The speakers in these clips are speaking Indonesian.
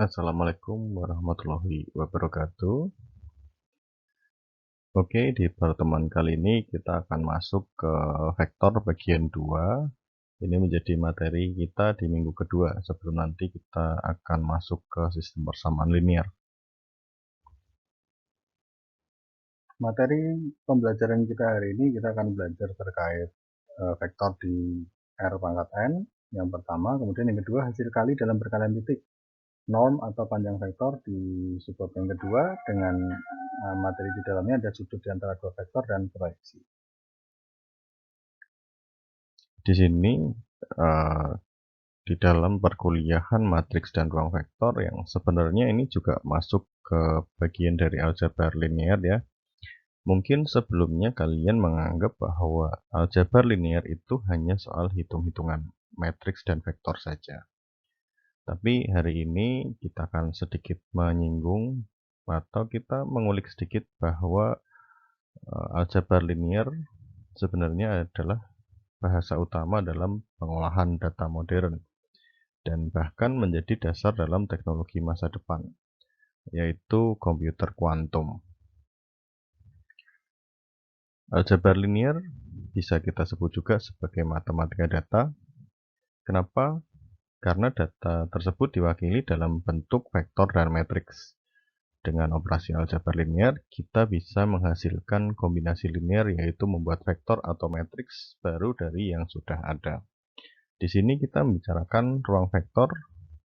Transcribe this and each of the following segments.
Assalamualaikum warahmatullahi wabarakatuh. Oke, di pertemuan kali ini kita akan masuk ke vektor bagian 2. Ini menjadi materi kita di minggu kedua sebelum nanti kita akan masuk ke sistem persamaan linear. Materi pembelajaran kita hari ini kita akan belajar terkait vektor di R pangkat N yang pertama, kemudian yang kedua hasil kali dalam perkalian titik. Norm atau panjang vektor di subbab yang kedua dengan materi di dalamnya ada sudut di antara dua vektor dan proyeksi. Di sini di dalam perkuliahan matriks dan ruang vektor yang sebenarnya ini juga masuk ke bagian dari aljabar linear ya. Mungkin sebelumnya kalian menganggap bahwa aljabar linear itu hanya soal hitung-hitungan matriks dan vektor saja. Tapi hari ini kita akan sedikit menyinggung atau kita mengulik sedikit bahwa aljabar linear sebenarnya adalah bahasa utama dalam pengolahan data modern dan bahkan menjadi dasar dalam teknologi masa depan, yaitu komputer kuantum. Aljabar linear bisa kita sebut juga sebagai matematika data. Kenapa? Karena data tersebut diwakili dalam bentuk vektor dan matriks. Dengan operasi aljabar linear, kita bisa menghasilkan kombinasi linear, yaitu membuat vektor atau matriks baru dari yang sudah ada. Di sini kita membicarakan ruang vektor,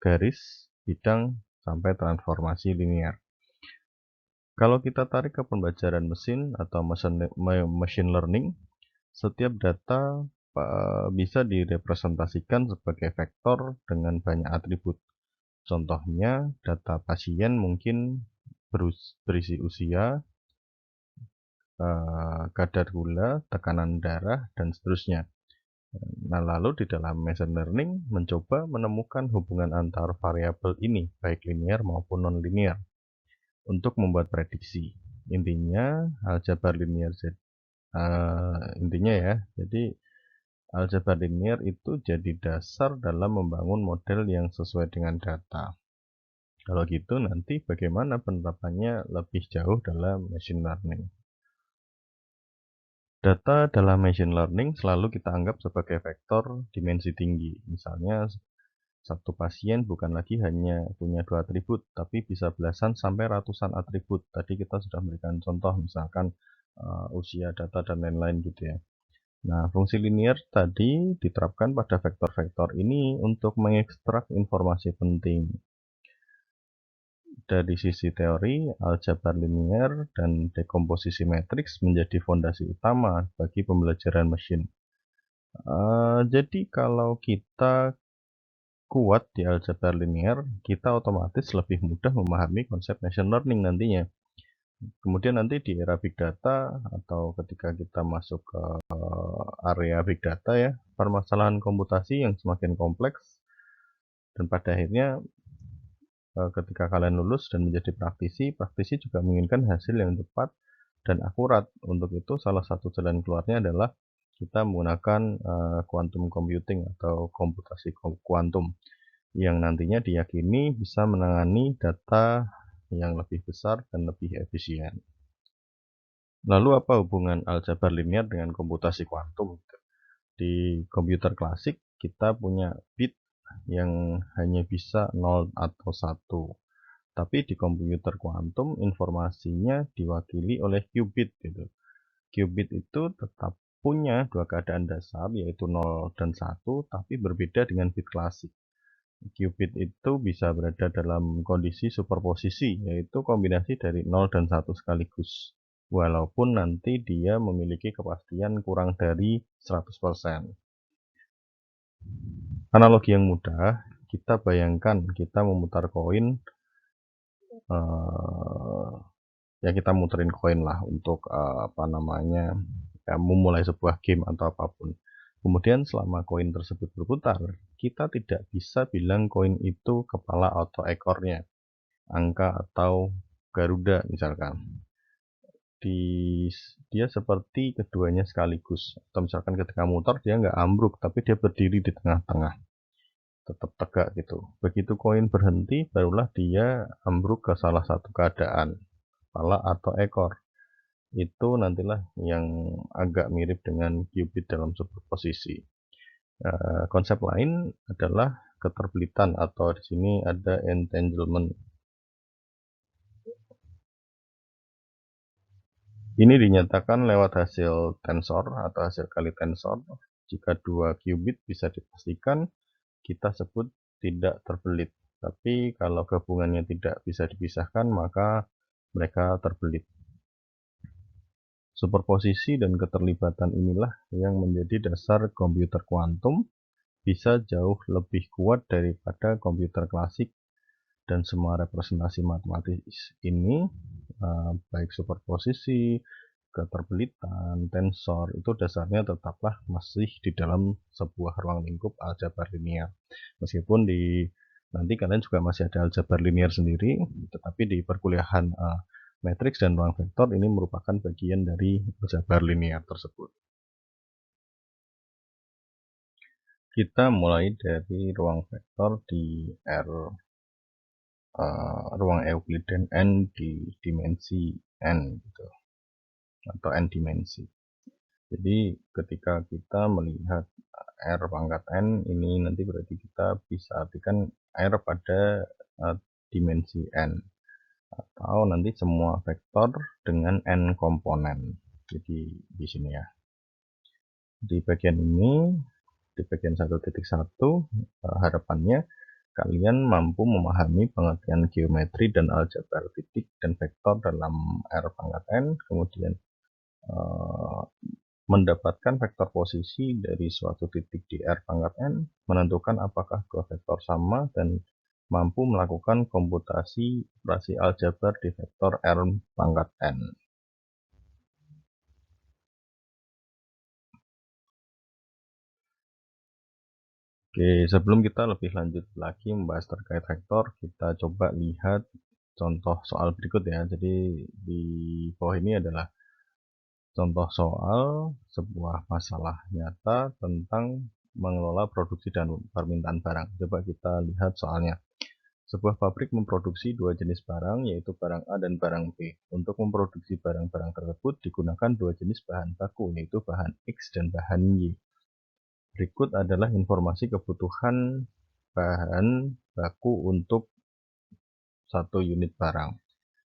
garis, bidang, sampai transformasi linear. Kalau kita tarik ke pembelajaran mesin atau machine learning, setiap data bisa direpresentasikan sebagai vektor dengan banyak atribut. Contohnya, data pasien mungkin berisi usia, kadar gula, tekanan darah, dan seterusnya. Nah, lalu di dalam machine learning mencoba menemukan hubungan antar variabel ini, baik linear maupun non-linear, untuk membuat prediksi. Intinya, aljabar linear jadi aljabar linear itu jadi dasar dalam membangun model yang sesuai dengan data. Kalau gitu nanti bagaimana penerapannya lebih jauh dalam machine learning. Data dalam machine learning selalu kita anggap sebagai vektor dimensi tinggi. Misalnya, satu pasien bukan lagi hanya punya dua atribut, tapi bisa belasan sampai ratusan atribut. Tadi kita sudah memberikan contoh, misalkan usia, data, dan lain-lain gitu ya. Nah, fungsi linear tadi diterapkan pada vektor-vektor ini untuk mengekstrak informasi penting. Dari sisi teori, aljabar linear dan dekomposisi matriks menjadi fondasi utama bagi pembelajaran mesin. Jadi kalau kita kuat di aljabar linear, kita otomatis lebih mudah memahami konsep machine learning nantinya. Kemudian nanti di era big data atau ketika kita masuk ke area big data ya, permasalahan komputasi yang semakin kompleks, dan pada akhirnya ketika kalian lulus dan menjadi praktisi juga menginginkan hasil yang cepat dan akurat. Untuk itu salah satu jalan keluarnya adalah kita menggunakan quantum computing atau komputasi kuantum yang nantinya diyakini bisa menangani data yang lebih besar dan lebih efisien. Lalu apa hubungan aljabar linear dengan komputasi kuantum? Di komputer klasik kita punya bit yang hanya bisa 0 atau 1. Tapi di komputer kuantum informasinya diwakili oleh qubit gitu. Qubit itu tetap punya dua keadaan dasar, yaitu 0 dan 1, tapi berbeda dengan bit klasik. Qubit itu bisa berada dalam kondisi superposisi, yaitu kombinasi dari 0 dan 1 sekaligus. Walaupun nanti dia memiliki kepastian kurang dari 100%. Analogi yang mudah, kita bayangkan kita memutar koin, ya kita muterin koin lah untuk memulai sebuah game atau apapun. Kemudian selama koin tersebut berputar, kita tidak bisa bilang koin itu kepala atau ekornya, angka atau garuda misalkan. Dia seperti keduanya sekaligus. Atau misalkan ketika muter dia nggak ambruk, tapi dia berdiri di tengah-tengah. tetap tegak gitu. Begitu koin berhenti, barulah dia ambruk ke salah satu keadaan, kepala atau ekor. Itu nantilah yang agak mirip dengan qubit dalam superposisi. Konsep lain adalah keterbelitan atau di sini ada entanglement. Ini dinyatakan lewat hasil tensor atau hasil kali tensor. Jika dua qubit bisa dipastikan, kita sebut tidak terbelit. Tapi kalau gabungannya tidak bisa dipisahkan, maka mereka terbelit. Superposisi dan keterlibatan inilah yang menjadi dasar komputer kuantum, bisa jauh lebih kuat daripada komputer klasik, dan semua representasi matematis ini, baik superposisi, keterbelitan, tensor, itu dasarnya tetaplah masih di dalam sebuah ruang lingkup aljabar linear. Meskipun nanti kalian juga masih ada aljabar linear sendiri, tetapi di perkuliahan matriks dan ruang vektor ini merupakan bagian dari aljabar linear tersebut. Kita mulai dari ruang vektor di R, ruang Euclidean N di dimensi N gitu, atau N dimensi. Jadi ketika kita melihat R pangkat N ini, nanti berarti kita bisa artikan R pada dimensi N, atau nanti semua vektor dengan N komponen. Jadi di sini ya, di bagian ini, di bagian 1.1, harapannya kalian mampu memahami pengertian geometri dan aljabar titik dan vektor dalam R pangkat N, kemudian mendapatkan vektor posisi dari suatu titik di R pangkat N, menentukan apakah dua vektor sama, dan mampu melakukan komputasi operasi aljabar di vektor R pangkat N. Oke, sebelum kita lebih lanjut lagi membahas terkait vektor, kita coba lihat contoh soal berikut ya. Jadi di bawah ini adalah contoh soal sebuah masalah nyata tentang mengelola produksi dan permintaan barang. Coba kita lihat soalnya. Sebuah pabrik memproduksi dua jenis barang, yaitu barang A dan barang B. Untuk memproduksi barang-barang tersebut digunakan dua jenis bahan baku, yaitu bahan X dan bahan Y. Berikut adalah informasi kebutuhan bahan baku untuk satu unit barang.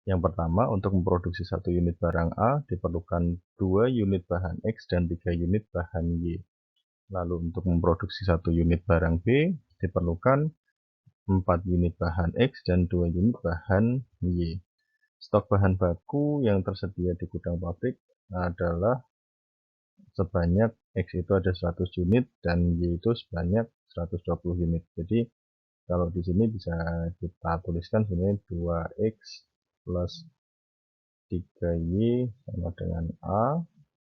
Yang pertama, untuk memproduksi satu unit barang A diperlukan 2 unit bahan X dan 3 unit bahan Y. Lalu untuk memproduksi satu unit barang B diperlukan 4 unit bahan X dan 2 unit bahan Y. Stok bahan baku yang tersedia di gudang pabrik adalah sebanyak X itu ada 100 unit dan Y itu sebanyak 120 unit. Jadi kalau di sini bisa kita tuliskan sebenarnya 2X plus 3Y sama dengan A.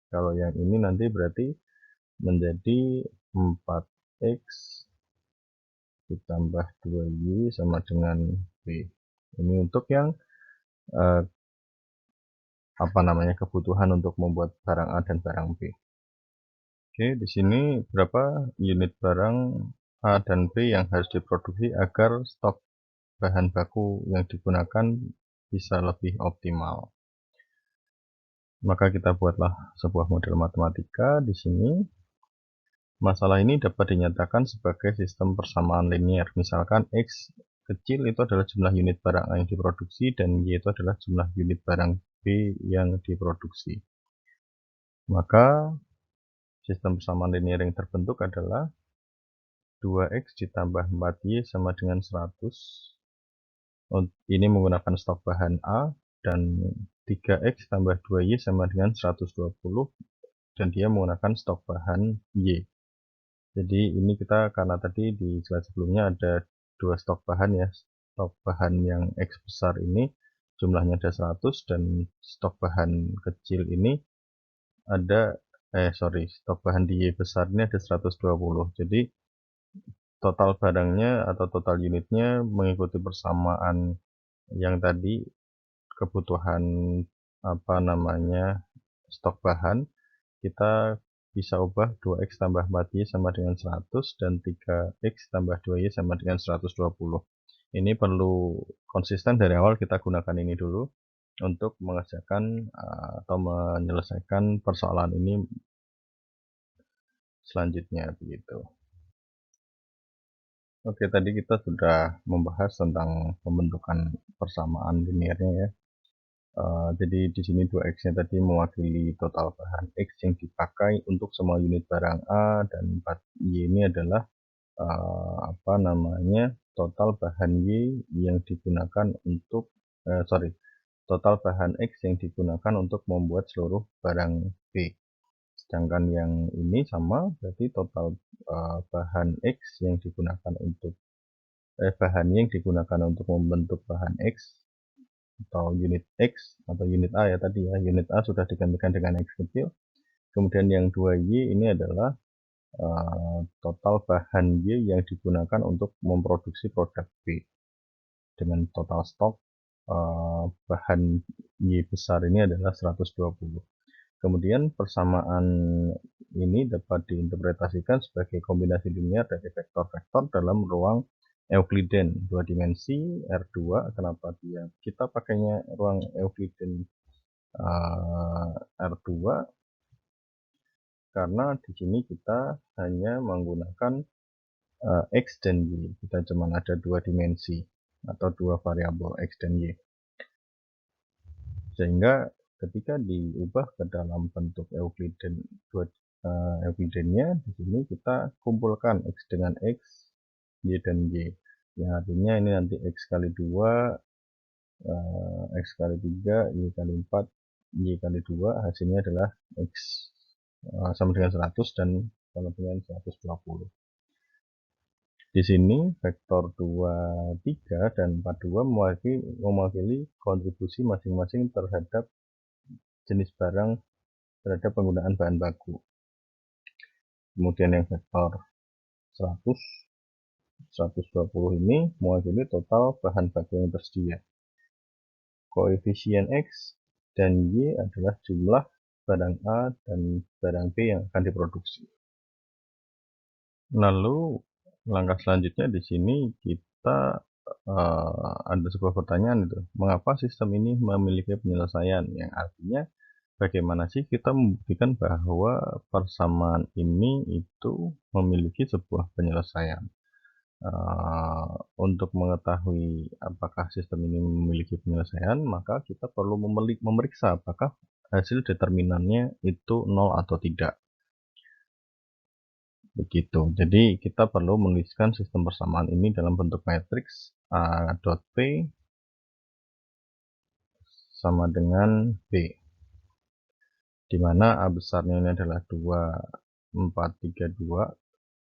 Kalau yang ini nanti berarti menjadi 4X ditambah 2Y sama dengan B. Ini untuk yang kebutuhan untuk membuat barang A dan barang B. Oke, di sini berapa unit barang A dan B yang harus diproduksi agar stok bahan baku yang digunakan bisa lebih optimal. Maka kita buatlah sebuah model matematika. Di sini masalah ini dapat dinyatakan sebagai sistem persamaan linear. Misalkan X kecil itu adalah jumlah unit barang A yang diproduksi, dan Y itu adalah jumlah unit barang B yang diproduksi. Maka sistem persamaan linear yang terbentuk adalah 2X ditambah 4Y sama dengan 100. Ini menggunakan stok bahan A, dan 3X tambah 2Y sama dengan 120, dan dia menggunakan stok bahan Y. Jadi ini kita, karena tadi di slide sebelumnya ada dua stok bahan ya, stok bahan yang X besar ini jumlahnya ada 100, dan stok bahan kecil ini ada stok bahan di Y besar ini ada 120. Jadi total barangnya atau total unitnya mengikuti persamaan yang tadi, kebutuhan stok bahan kita bisa ubah 2x tambah 4y sama dengan 100 dan 3x tambah 2y sama dengan 120. Ini perlu konsisten dari awal, kita gunakan ini dulu untuk mengerjakan atau menyelesaikan persoalan ini selanjutnya begitu. Oke, tadi kita sudah membahas tentang pembentukan persamaan linearnya ya. Jadi di sini 2x-nya tadi mewakili total bahan x yang dipakai untuk semua unit barang A, dan 4y ini adalah total bahan y yang digunakan untuk total bahan x yang digunakan untuk membuat seluruh barang B. Sedangkan yang ini sama, berarti total bahan x yang digunakan untuk bahan y yang digunakan untuk membentuk bahan x atau unit X atau unit A ya tadi ya, unit A sudah digantikan dengan X kecil. Kemudian yang 2Y ini adalah total bahan Y yang digunakan untuk memproduksi produk B dengan total stok bahan Y besar ini adalah 120. Kemudian persamaan ini dapat diinterpretasikan sebagai kombinasi linear dari vektor-vektor dalam ruang Euclidean 2 dimensi R2. Kenapa kita pakainya ruang Euclidean R2? Karena di sini kita hanya menggunakan X dan Y. Kita cuma ada 2 dimensi atau 2 variabel X dan Y. Sehingga ketika diubah ke dalam bentuk Euclidean-nya, di sini kita kumpulkan X dengan X, Y dan Y. Yang artinya ini nanti X kali 2, X kali 3, Y kali 4, Y kali 2, hasilnya adalah X sama dengan 100 dan sama dengan 120. Di sini vektor 23 dan 42 mewakili kontribusi masing-masing terhadap jenis barang terhadap penggunaan bahan baku. Kemudian yang vektor 100, 120 ini mewakili total bahan baku yang tersedia. Koefisien X dan Y adalah jumlah barang A dan barang B yang akan diproduksi. Lalu langkah selanjutnya di sini kita ada sebuah pertanyaan itu, mengapa sistem ini memiliki penyelesaian, yang artinya bagaimana sih kita membuktikan bahwa persamaan ini itu memiliki sebuah penyelesaian. Untuk mengetahui apakah sistem ini memiliki penyelesaian, maka kita perlu memeriksa apakah hasil determinannya itu 0 atau tidak. Begitu. Jadi kita perlu menuliskan sistem persamaan ini dalam bentuk matriks A dot P sama dengan B, di mana A besarnya ini adalah 2, 4, 3, 2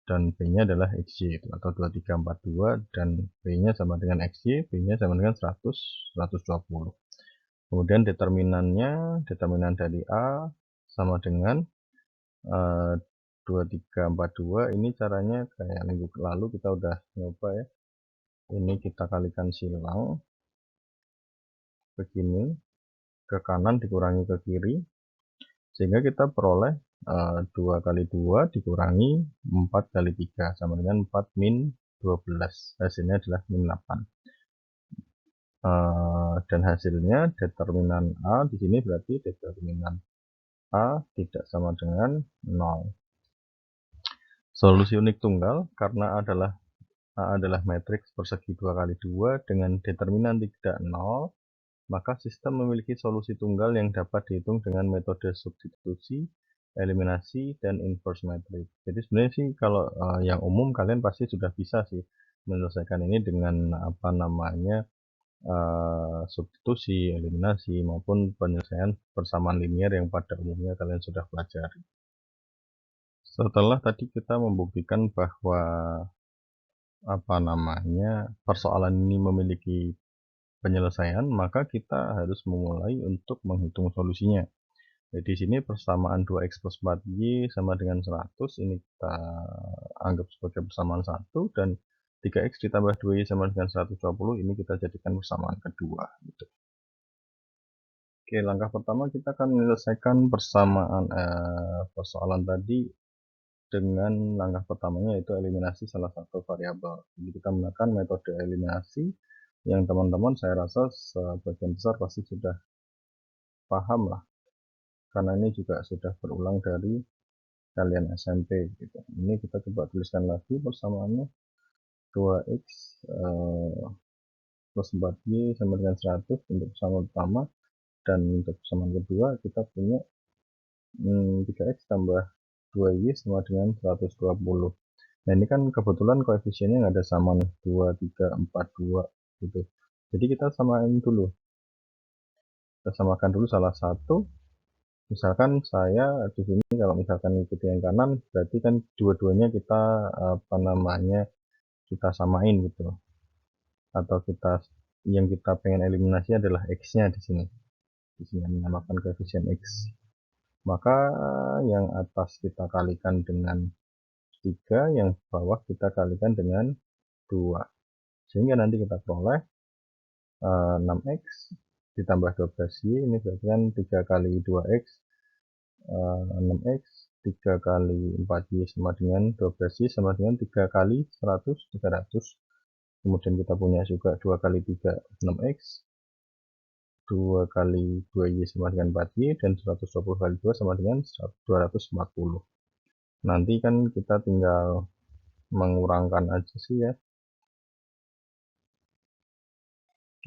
dan B-nya adalah XY atau 2, 3, 4, 2 dan B-nya sama dengan XY, B-nya sama dengan 100, 120. Kemudian determinan dari A sama dengan 2, 3, 4, 2. Ini caranya kayak minggu lalu kita udah nyoba ya. Ini kita kalikan silang begini, ke kanan dikurangi ke kiri, sehingga kita peroleh 2 kali 2 dikurangi 4 kali 3 sama dengan 4 min 12. Hasilnya adalah min 8. Dan hasilnya determinan A di sini berarti determinan A tidak sama dengan 0. Solusi unik tunggal karena A adalah matriks persegi 2 kali 2 dengan determinan tidak 0, maka sistem memiliki solusi tunggal yang dapat dihitung dengan metode substitusi, eliminasi, dan inverse matrix. Jadi sebenarnya sih kalau yang umum kalian pasti sudah bisa sih menyelesaikan ini dengan substitusi, eliminasi, maupun penyelesaian persamaan linear yang pada umumnya kalian sudah pelajari. Setelah tadi kita membuktikan bahwa persoalan ini memiliki penyelesaian, maka kita harus memulai untuk menghitung solusinya. Jadi di sini persamaan 2x plus 4y sama dengan 100, ini kita anggap sebagai persamaan 1, dan 3x ditambah 2y sama dengan 120, ini kita jadikan persamaan kedua gitu. Oke, langkah pertama kita akan menyelesaikan persamaan persoalan tadi dengan langkah pertamanya yaitu eliminasi salah satu variabel. Jadi kita menggunakan metode eliminasi yang teman-teman saya rasa sebagian besar pasti sudah paham lah, karena ini juga sudah berulang dari kalian SMP gitu. Ini kita coba tuliskan lagi persamaannya. 2x plus 4y sama dengan 100 untuk persamaan pertama, dan untuk persamaan kedua kita punya 3x tambah 2y sama dengan 120. Nah ini kan kebetulan koefisiennya nggak ada sama nih, 2, 3, 4, 2 gitu. Jadi kita samain dulu, kita samakan dulu salah satu. Misalkan saya di sini kalau misalkan ikuti yang kanan, berarti kan dua-duanya kita kita samain gitu. Atau yang kita pengen eliminasi adalah x-nya di sini. Di sini menambahkan koefisien x. Maka yang atas kita kalikan dengan 3, yang bawah kita kalikan dengan 2. Sehingga nanti kita peroleh 6x ditambah 12y, ini berarti kan 3 kali 2x, 6x, 3 kali 4y sama dengan 12y sama dengan 3 kali 100, 300. Kemudian kita punya juga 2 kali 3, 6x, 2 kali 2y sama dengan 4y, dan 120 kali 2 sama dengan 240. Nanti kan kita tinggal mengurangkan aja sih ya.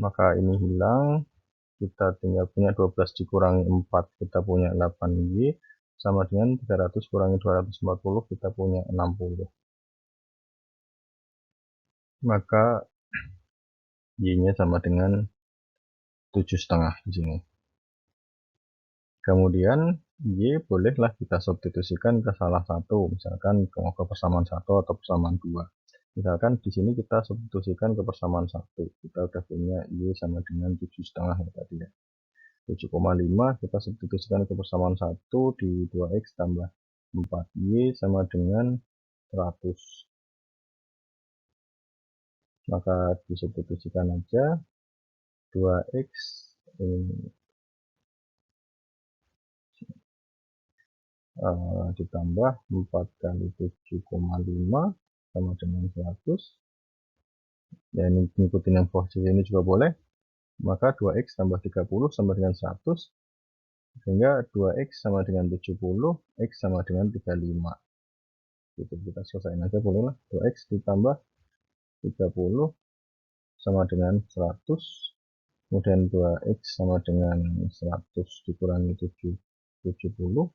Maka ini hilang, kita tinggal punya 12 dikurangi 4, kita punya 8y, sama dengan 300 kurangi 240, kita punya 60. Maka y-nya sama dengan 7,5 di sini. Kemudian y bolehlah kita substitusikan ke salah satu, misalkan ke persamaan 1 atau persamaan 2. Misalkan di sini kita substitusikan ke persamaan 1, kita udah punya y sama dengan 7,5 ya tadi ya. 7,5 kita substitusikan ke persamaan 1 di 2x tambah 4y sama dengan 100. Maka disubstitusikan aja, 2x ditambah 4 kali 7,5 sama dengan 100. Ya ini ngikutin yang posisi ini juga boleh. Maka 2x tambah 30 sama dengan 100, sehingga 2x sama dengan 70, x sama dengan 35. Gitu, kita selesaiin aja boleh lah. 2x ditambah 30 sama dengan 100, kemudian 2x sama dengan 100 dikurangi 70,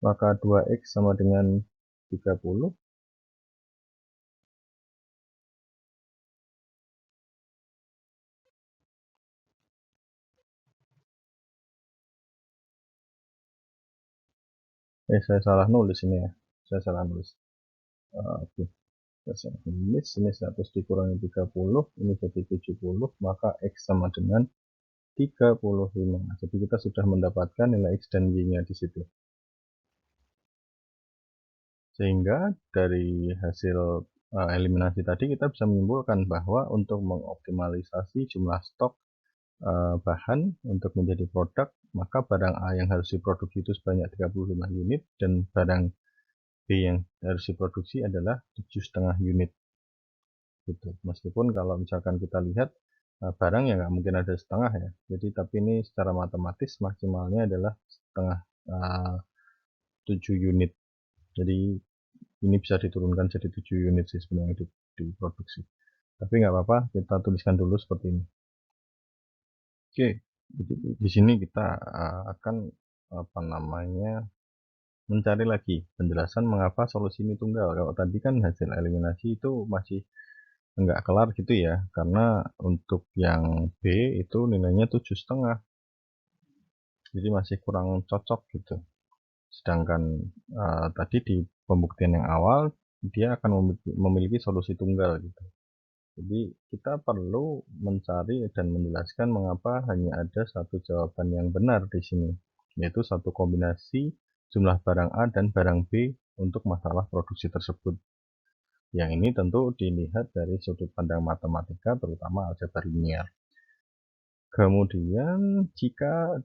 maka 2x sama dengan 30. Saya salah nulis ini ya, saya salah nulis. Oke, saya salah nulis, ini 100 dikurangi 30, ini jadi 70, maka x sama dengan 35. Jadi kita sudah mendapatkan nilai x dan y-nya di situ. Sehingga dari hasil eliminasi tadi kita bisa menyimpulkan bahwa untuk mengoptimalisasi jumlah stok bahan untuk menjadi produk, maka barang A yang harus diproduksi itu sebanyak 35 unit, dan barang B yang harus diproduksi adalah 7,5 unit. Gitu. Meskipun kalau misalkan kita lihat barang ya nggak mungkin ada setengah ya. Jadi tapi ini secara matematis maksimalnya adalah setengah 7 unit. Jadi ini bisa diturunkan jadi 7 unit sih sebenarnya diproduksi. Tapi nggak apa-apa, kita tuliskan dulu seperti ini. Oke, di sini kita akan mencari lagi penjelasan mengapa solusi ini tunggal. Kalau tadi kan hasil eliminasi itu masih nggak kelar gitu ya, karena untuk yang B itu nilainya 7,5, jadi masih kurang cocok gitu. Sedangkan tadi di pembuktian yang awal dia akan memiliki solusi tunggal gitu. Jadi kita perlu mencari dan menjelaskan mengapa hanya ada satu jawaban yang benar di sini, yaitu satu kombinasi jumlah barang A dan barang B untuk masalah produksi tersebut. Yang ini tentu dilihat dari sudut pandang matematika, terutama aljabar linier. Kemudian jika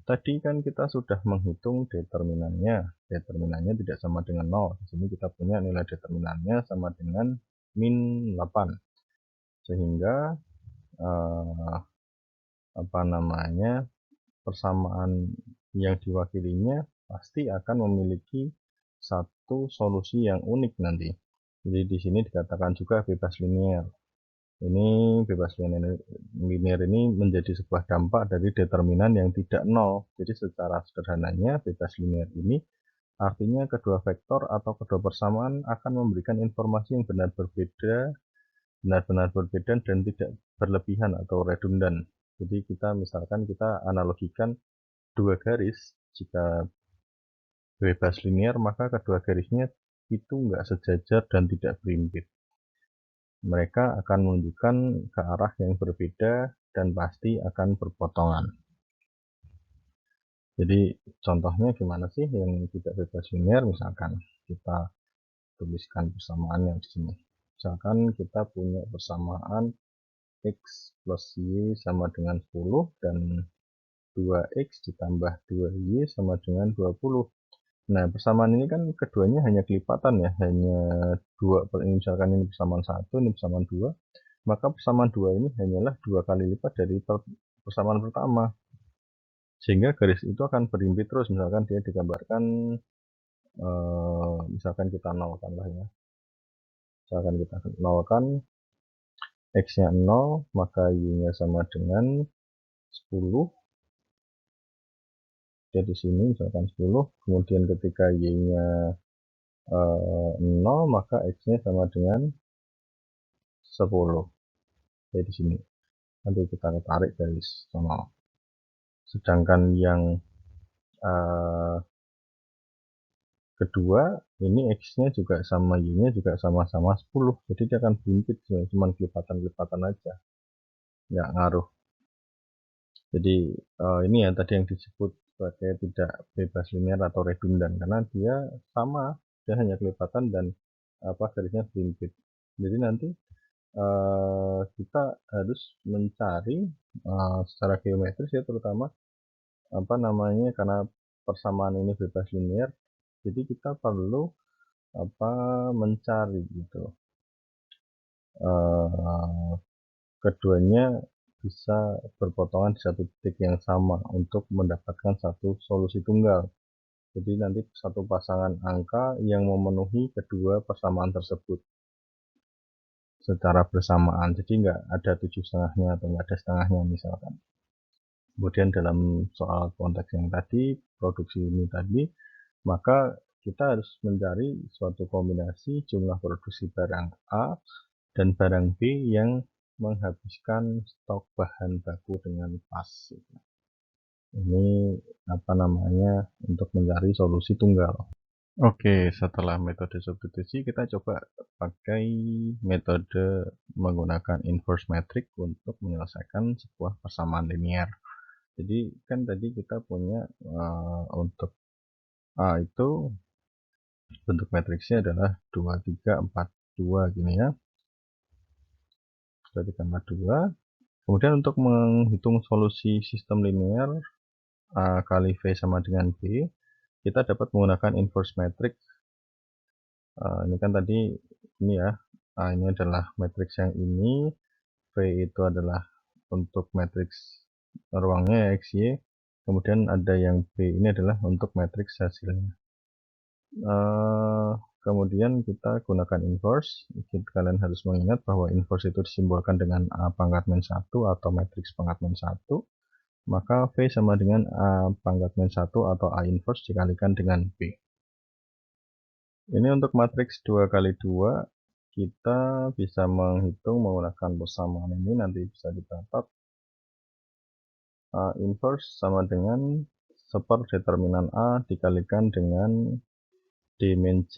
tadi kan kita sudah menghitung determinannya. Determinannya tidak sama dengan 0. Di sini kita punya nilai determinannya sama dengan min 8. Sehingga persamaan yang diwakilinya pasti akan memiliki satu solusi yang unik nanti. Jadi di sini dikatakan juga bebas linier. Ini bebas linier ini menjadi sebuah dampak dari determinan yang tidak nol. Jadi secara sederhananya bebas linier ini artinya kedua vektor atau kedua persamaan akan memberikan informasi yang benar-benar berbeda dan tidak berlebihan atau redundan. Jadi misalkan kita analogikan dua garis, jika bebas linier maka kedua garisnya itu enggak sejajar dan tidak berimpit. Mereka akan menunjukkan ke arah yang berbeda dan pasti akan berpotongan. Jadi contohnya gimana sih yang tidak bebas linier? Misalkan kita tuliskan persamaannya di sini. Misalkan kita punya persamaan x plus y sama dengan 10 dan 2x ditambah 2y sama dengan 20. Nah, persamaan ini kan keduanya hanya kelipatan ya, hanya dua. Misalkan ini persamaan 1, ini persamaan 2, maka persamaan 2 ini hanyalah 2 kali lipat dari persamaan pertama. Sehingga garis itu akan berimpit terus. Misalkan dia digambarkan, misalkan kita nolkan lah ya. Misalkan kita nolkan, x-nya 0, maka y-nya sama dengan 10. Jadi di sini misalkan 10, kemudian ketika y-nya 0, maka x-nya sama dengan 10. Jadi di sini nanti kita tarik garis 0. Sedangkan yang kedua ini x-nya juga sama, y-nya juga sama-sama 10. Jadi dia akan berimpit, cuma kelipatan-kelipatan aja, nggak ngaruh. Jadi ini ya tadi yang disebut sebagai tidak bebas linier atau redundan, karena dia sama, dia hanya kelipatan dan garisnya berimpit. Jadi nanti kita harus mencari secara geometris ya, terutama karena persamaan ini bebas linier, jadi kita perlu mencari gitu keduanya bisa berpotongan di satu titik yang sama untuk mendapatkan satu solusi tunggal. Jadi nanti satu pasangan angka yang memenuhi kedua persamaan tersebut secara bersamaan. Jadi nggak ada 7,5-nya atau nggak ada setengahnya misalkan. Kemudian dalam soal konteks yang tadi, produksi ini tadi, maka kita harus mencari suatu kombinasi jumlah produksi barang A dan barang B yang menghabiskan stok bahan baku dengan pas. Ini untuk mencari solusi tunggal. Oke, setelah metode substitusi kita coba pakai metode menggunakan inverse matrix untuk menyelesaikan sebuah persamaan linier. Jadi kan tadi kita punya untuk A itu bentuk matriksnya adalah 2, 3, 4, 2 gini ya. 2, 3, 4, 2. Kemudian untuk menghitung solusi sistem linier A kali V sama dengan B, kita dapat menggunakan inverse matrix. Ini kan tadi ini ya, ini adalah matriks yang ini, V itu adalah untuk matriks ruangnya ya, XY, kemudian ada yang B ini adalah untuk matriks hasilnya. Kemudian kita gunakan inverse. Kalian harus mengingat bahwa inverse itu disimbolkan dengan A pangkat min 1 atau matriks pangkat min 1. Maka V sama dengan A pangkat min 1 atau A inverse dikalikan dengan B. Ini untuk matriks 2 kali 2, kita bisa menghitung menggunakan persamaan ini, nanti bisa didapat A inverse sama dengan seper determinan A dikalikan dengan D min C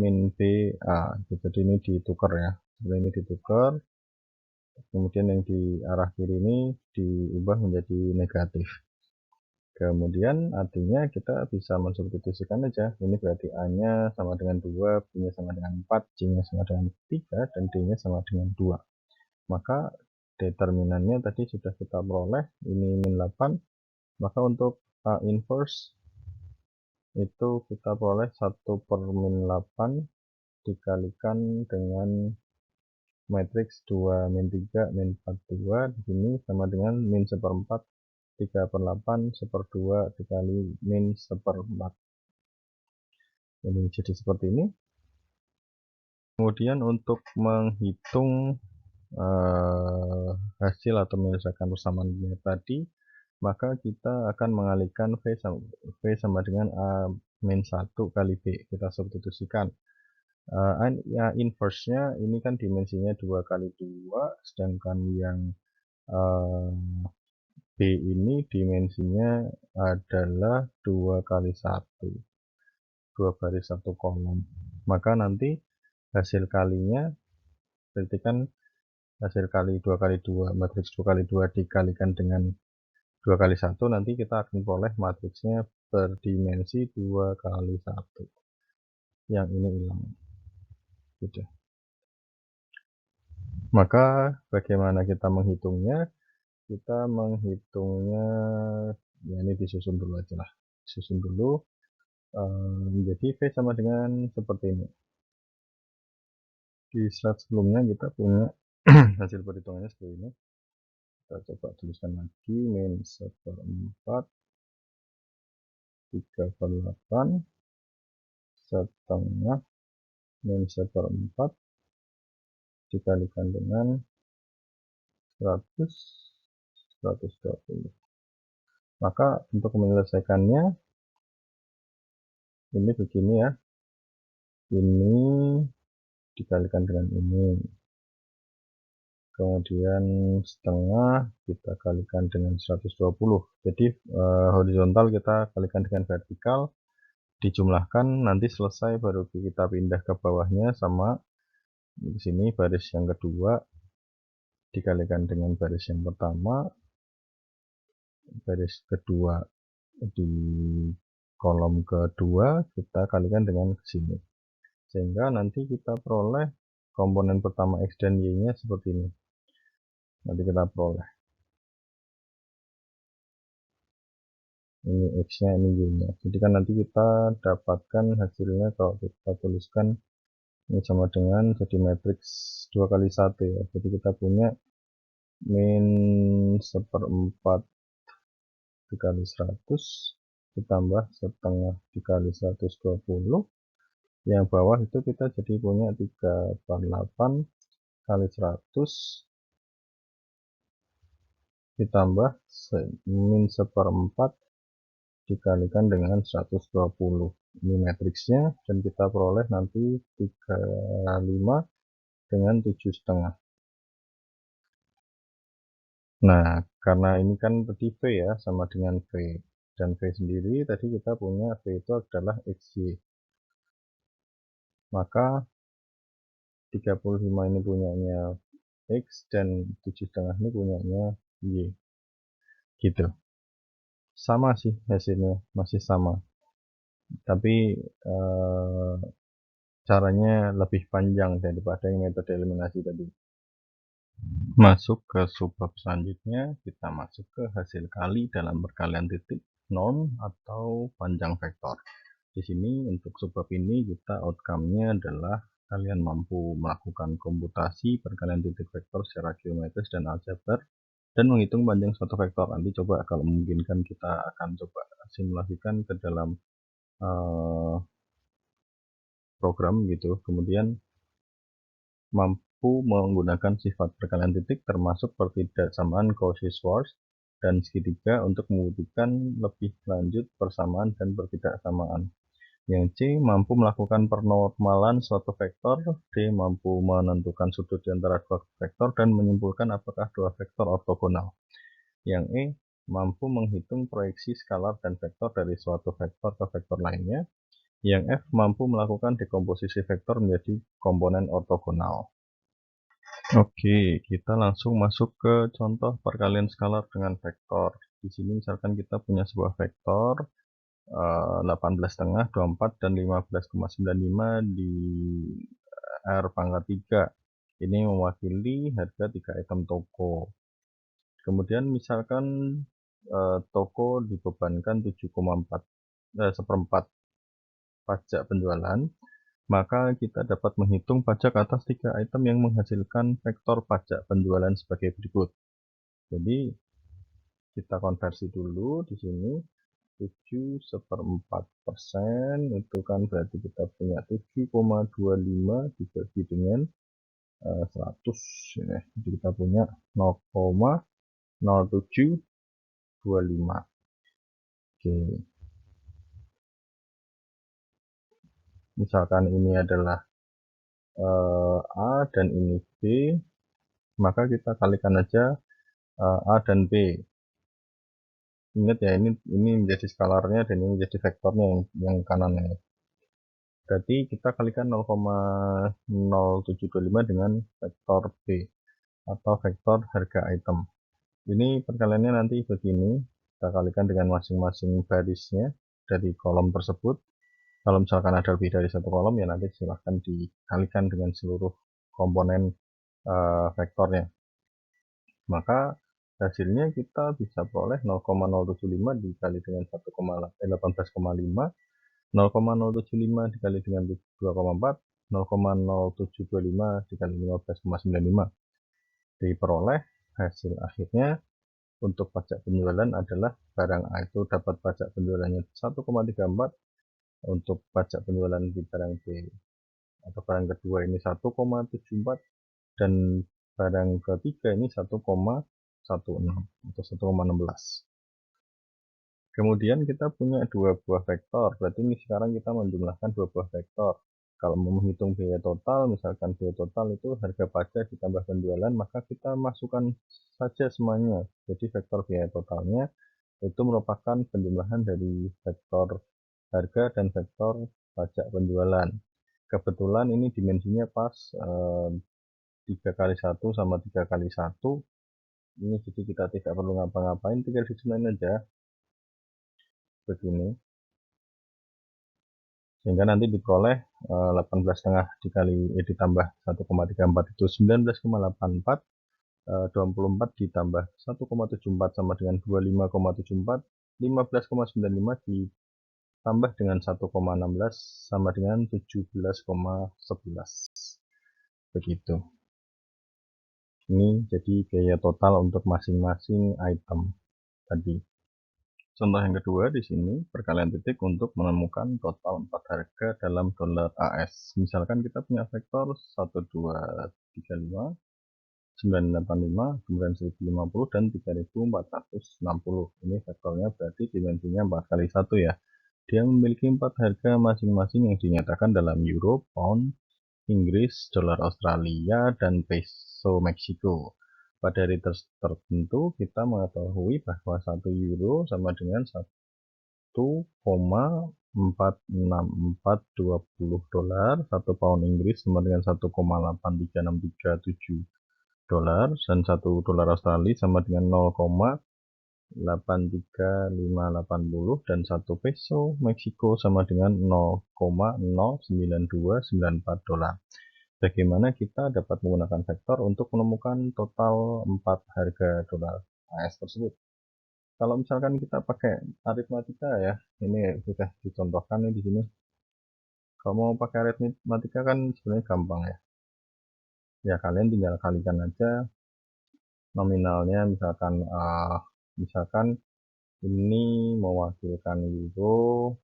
min B A. Jadi ini ditukar ya, ini ditukar, kemudian yang di arah kiri ini diubah menjadi negatif. Kemudian artinya kita bisa mensubstitusikan aja. Ini berarti A-nya sama dengan 2, B-nya sama dengan 4, C-nya sama dengan 3, dan D-nya sama dengan 2. Maka determinannya tadi sudah kita peroleh, ini min 8. Maka untuk A inverse itu kita peroleh 1 per min 8 dikalikan dengan matriks 2 min 3 min 4 2 di sini sama dengan min 1/4 3 per 8 1/2 dikali min 1/4. Ini jadi seperti ini. Kemudian untuk menghitung hasil atau menyelesaikan persamaan linear tadi, maka kita akan mengalihkan V sama dengan A min 1 kali B. Kita substitusikan. Ya, inverse-nya ini kan dimensinya 2 kali 2, sedangkan yang B ini dimensinya adalah 2 kali 1, 2 baris 1 kolom. Maka nanti hasil kalinya, berarti kan hasil kali 2 kali 2, matriks 2 kali 2 dikalikan dengan 2 kali 1, nanti kita akan peroleh matriksnya berdimensi 2 kali 1. Yang ini hilang. Gitu. Maka bagaimana kita menghitungnya? Kita menghitungnya, ya ini disusun dulu aja lah. Susun dulu. Jadi V sama dengan seperti ini. Di slide sebelumnya kita punya hasil perhitungannya seperti ini. Kita coba tuliskan lagi, min 1/4 3 per 8 setengah min 1/4 dikalikan dengan 120. Maka untuk menyelesaikannya ini begini ya, ini dikalikan dengan ini, kemudian setengah kita kalikan dengan 120. Jadi horizontal kita kalikan dengan vertikal, dijumlahkan, nanti selesai baru kita pindah ke bawahnya, sama di sini baris yang kedua dikalikan dengan baris yang pertama, baris kedua di kolom kedua kita kalikan dengan sini, sehingga nanti kita peroleh komponen pertama X dan Y nya seperti ini. Nanti kita peroleh ini X nya, ini Y nya. Jadi kan nanti kita dapatkan hasilnya kalau kita tuliskan ini sama dengan jadi matriks 2 kali 1 ya. Jadi kita punya min 1/4 dikali 100 ditambah setengah dikali 120. Yang bawah itu kita jadi punya 3 per 8 kali 100 ditambah min 1/4 dikalikan dengan 120. Ini matriksnya, dan kita peroleh nanti 35 dengan 7,5. Nah, karena ini kan tadi V ya, sama dengan V. Dan V sendiri tadi kita punya V itu adalah XY. Maka 35 ini punyanya X dan 7,5 ini punyanya Y. Gitu. Sama sih hasilnya, masih sama. Tapi caranya lebih panjang daripada yang metode eliminasi tadi. Masuk ke subbab selanjutnya, kita masuk ke hasil kali dalam perkalian titik, norm atau panjang vektor. Di sini untuk subbab ini kita outcome-nya adalah kalian mampu melakukan komputasi perkalian titik vektor secara geometris dan aljabar dan menghitung panjang suatu vektor. Nanti coba kalau memungkinkan kita akan coba simulasikan ke dalam program gitu. Kemudian mampu menggunakan sifat perkalian titik termasuk pertidaksamaan Cauchy-Schwarz dan segitiga untuk membuktikan lebih lanjut persamaan dan pertidaksamaan. Yang C mampu melakukan pernormalan suatu vektor, D mampu menentukan sudut di antara dua vektor dan menyimpulkan apakah dua vektor ortogonal. Yang E mampu menghitung proyeksi skalar dan vektor dari suatu vektor ke vektor lainnya. Yang F mampu melakukan dekomposisi vektor menjadi komponen ortogonal. Oke, kita langsung masuk ke contoh perkalian skalar dengan vektor. Di sini misalkan kita punya sebuah vektor 18,5, 24, dan 15,95 di R pangkat 3. Ini mewakili harga 3 item toko. Kemudian misalkan toko dibebankan 7,4 seperempat pajak penjualan, maka kita dapat menghitung pajak atas 3 item yang menghasilkan vektor pajak penjualan sebagai berikut. Jadi kita konversi dulu di sini 7/4% itu kan berarti kita punya 7,25 dibagi dengan 100 ya. Jadi kita punya 0,0725. Oke, misalkan ini adalah A dan ini B, maka kita kalikan aja A dan B. Ingat ya, ini menjadi skalarnya dan ini menjadi vektornya yang kanannya. Berarti kita kalikan 0,0725 dengan vektor B atau vektor harga item. Ini perkaliannya nanti begini, kita kalikan dengan masing-masing barisnya dari kolom tersebut. Kalau misalkan ada lebih dari satu kolom, ya nanti silahkan dikalikan dengan seluruh komponen vektornya. Maka hasilnya kita bisa peroleh 0,075 dikali dengan 18,5, 0,075 dikali dengan 2,4, 0,0725 dikali 15,95. Diperoleh hasil akhirnya untuk pajak penjualan adalah barang A itu dapat pajak penjualannya 1,34, untuk pajak penjualan di barang B atau barang kedua ini 1,74, dan barang ketiga ini 1,16 atau 1,16. Kemudian kita punya dua buah vektor, berarti ini sekarang kita menjumlahkan dua buah vektor. Kalau mau menghitung biaya total, misalkan biaya total itu harga pajak ditambah penjualan, maka kita masukkan saja semuanya. Jadi vektor biaya totalnya itu merupakan penjumlahan dari vektor harga dan vektor pajak penjualan. Kebetulan ini dimensinya pas 3 kali 1 sama 3 kali 1. Ini jadi kita tidak perlu ngapa-ngapain, tinggal dijumlahin aja begini, sehingga nanti diperoleh 18,5 ditambah 1,34 itu 19,84, 24 ditambah 1,74 sama dengan 25,74, 15,95 ditambah dengan 1,16 sama dengan 17,11. Begitu. Ini jadi biaya total untuk masing-masing item tadi. Contoh yang kedua di sini perkalian titik untuk menemukan total 4 harga dalam dolar AS. Misalkan kita punya vektor 1235, 985, kemudian 1050 dan 3460. Ini vektornya berarti dimensinya 4 kali 1 ya. Dia memiliki 4 harga masing-masing yang dinyatakan dalam euro, pound, Inggris, dolar Australia, dan peso Meksiko. Pada hari tertentu kita mengetahui bahwa 1 euro sama dengan 1,46420 dolar, 1 pound Inggris sama dengan 1,83637 dolar, dan 1 dolar Australia sama dengan 0,83580, dan 1 peso Meksiko sama dengan 0,09294 dolar. Bagaimana kita dapat menggunakan vektor untuk menemukan total 4 harga dolar AS tersebut? Kalau misalkan kita pakai aritmatika ya, ini sudah dicontohkan nih di sini. Kalau mau pakai aritmatika kan sebenarnya gampang ya. Ya kalian tinggal kalikan aja nominalnya, misalkan ini mewakilkan euro,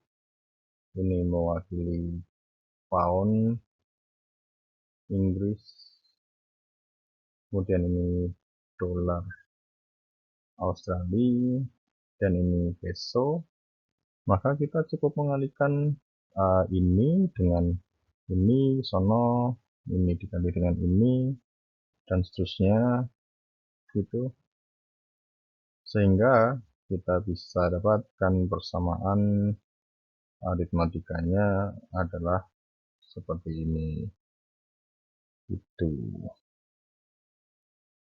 ini mewakili pound Inggris, kemudian ini dolar Australia, dan ini peso. Maka kita cukup mengalihkan ini dengan ini, sono, ini dikali dengan ini, dan seterusnya gitu, sehingga kita bisa dapatkan persamaan aritmatikanya adalah seperti ini gitu.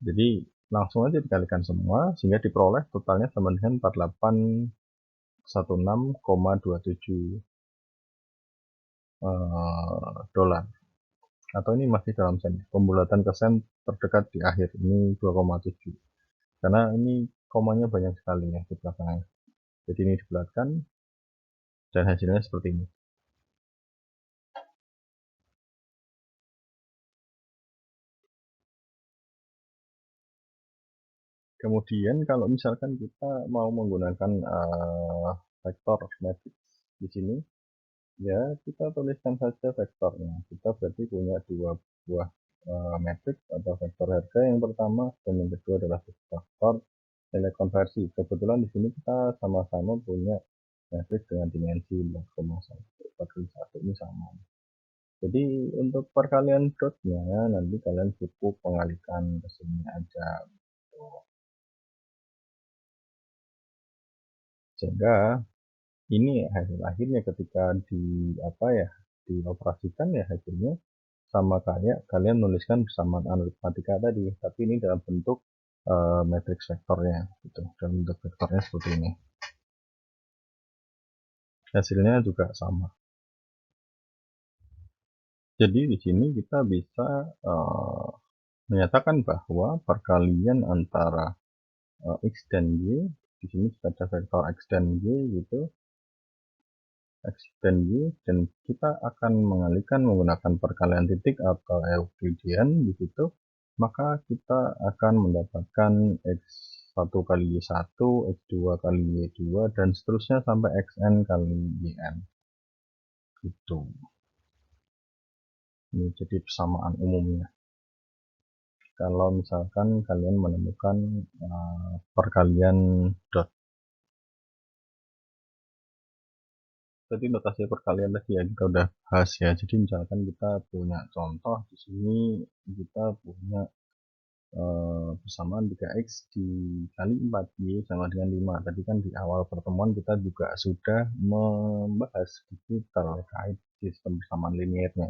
Jadi langsung aja dikalikan semua sehingga diperoleh totalnya sama dengan 4816,27 dolar. Atau ini masih dalam sen, pembulatan ke sen terdekat di akhir ini 2,7, karena ini komanya banyak sekali ya di belakangnya. Jadi ini dibulatkan dan hasilnya seperti ini. Kemudian kalau misalkan kita mau menggunakan vektor matrix di sini, ya kita tuliskan saja vektornya. Kita berarti punya dua buah matrix atau vektor harga. Yang pertama dan yang kedua adalah vektor nilai konversi. Kebetulan di sini kita sama-sama punya matrix dengan dimensi 4,1 ini sama. Jadi untuk perkalian dotnya nanti kalian cukup pengalikan ke sini aja. Sehingga ini hasil akhirnya ketika dioperasikan ya hasilnya sama kayak kalian menuliskan persamaan aritmatika tadi, tapi ini dalam bentuk matrix vektornya gitu. Dalam bentuk vektornya seperti ini. Hasilnya juga sama. Jadi di sini kita bisa menyatakan bahwa perkalian antara x dan y, di sini ada vektor x dan y gitu, x dan y, dan kita akan mengalihkan menggunakan perkalian titik atau Euclidean di situ, maka kita akan mendapatkan x1 kali y1, x2 kali y2, dan seterusnya sampai xn kali yn gitu. Ini jadi persamaan umumnya kalau misalkan kalian menemukan perkalian dot. Jadi notasi perkalian tadi ya kita udah bahas ya. Jadi misalkan kita punya contoh di sini, kita punya persamaan 3x dikali 4y sama dengan 5. Tadi kan di awal pertemuan kita juga sudah membahas sedikit terkait sistem persamaan linearnya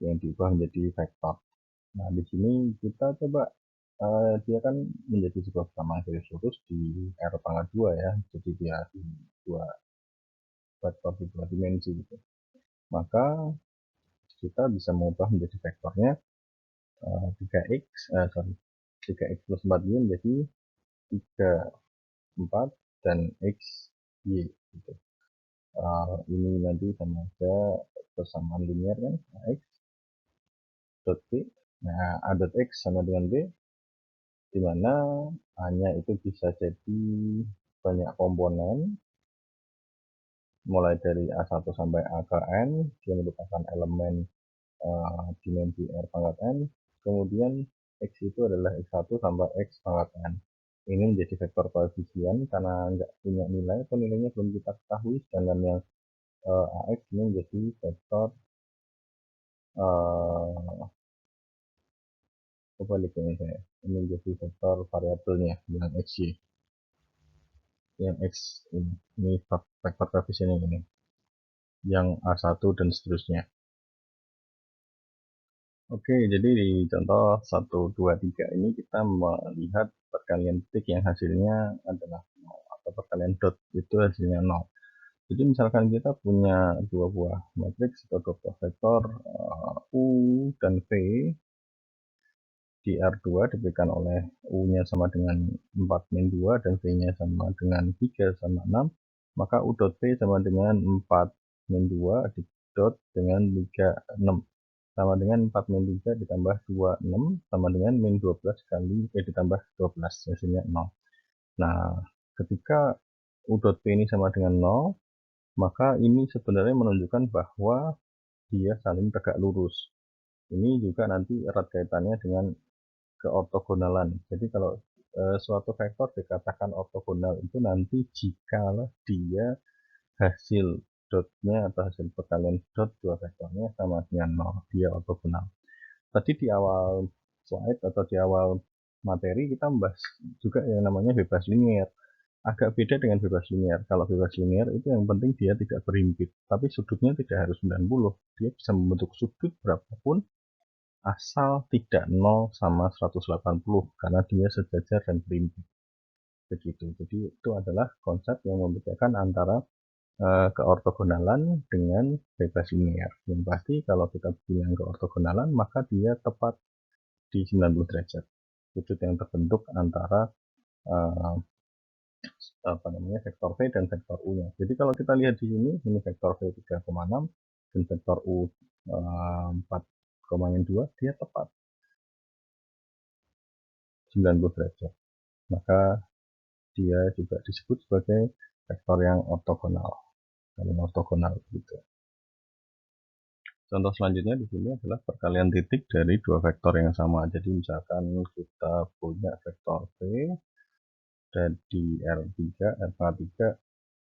yang diubah menjadi vektor. Nah di sini kita coba dia kan menjadi sebuah persamaan garis lurus di R pangkat 2 ya. Jadi dia di dua vektor di dua dimensi gitu. Maka kita bisa mengubah menjadi vektornya 3x plus 4y menjadi 3, 4, dan x, y gitu. Ini nanti sama aja persamaan linear kan, x dot b, nah a dot x sama dengan b, dimana hanya itu bisa jadi banyak komponen mulai dari A1 sampai A ke N, dia merupakan elemen dimensi R pangkat N, kemudian X itu adalah X1 sampai X pangkat N. Ini menjadi vektor koefisien karena nggak punya nilai atau nilainya belum kita ketahui, sedangkan yang AX ini menjadi vektor kebaliknya saya. Ini menjadi vektor variabelnya dengan XY. Yang X ini vektor koefisiennya ini. Yang A1 dan seterusnya. Oke, jadi di contoh 1, 2, 3 ini kita melihat perkalian titik yang hasilnya adalah 0, atau perkalian dot itu hasilnya 0. Jadi misalkan kita punya dua buah matriks atau dua buah vektor U dan V, di R2 diberikan oleh U-nya sama dengan 4 min 2 dan V-nya sama dengan 3 sama 6, maka U dot V sama dengan 4 min 2 didot dengan 3, 6. Sama dengan 4 min 3 ditambah 2, 6, sama dengan min 12 kali ditambah 12, hasilnya 0. Nah, ketika U dot P ini sama dengan 0, maka ini sebenarnya menunjukkan bahwa dia saling tegak lurus. Ini juga nanti erat kaitannya dengan keortogonalan. Jadi kalau suatu vektor dikatakan ortogonal itu nanti jika dia hasil dotnya atau hasil perkalian dot dua vektornya sama dengan 0, dia ortogonal. Tadi di awal slide atau di awal materi kita membahas juga yang namanya bebas linear. Agak beda dengan bebas linear. Kalau bebas linear itu yang penting dia tidak berhimpit, tapi sudutnya tidak harus 90. Dia bisa membentuk sudut berapapun asal tidak 0 sama 180 karena dia sejajar dan berimbang. Begitu. Jadi itu adalah konsep yang membedakan antara keortogonalan dengan bebas linear. Yang pasti kalau kita bilang keortogonalan maka dia tepat di 90 derajat. Sudut yang terbentuk antara uh, vektor V dan vektor U-nya. Jadi kalau kita lihat di sini, ini vektor V 3,6 dan vektor U 4,2, dia tepat 90 derajat. Maka dia juga disebut sebagai vektor yang ortogonal. Saling ortogonal gitu. Contoh selanjutnya di sini adalah perkalian titik dari dua vektor yang sama. Jadi misalkan kita punya vektor V dari R3, R3,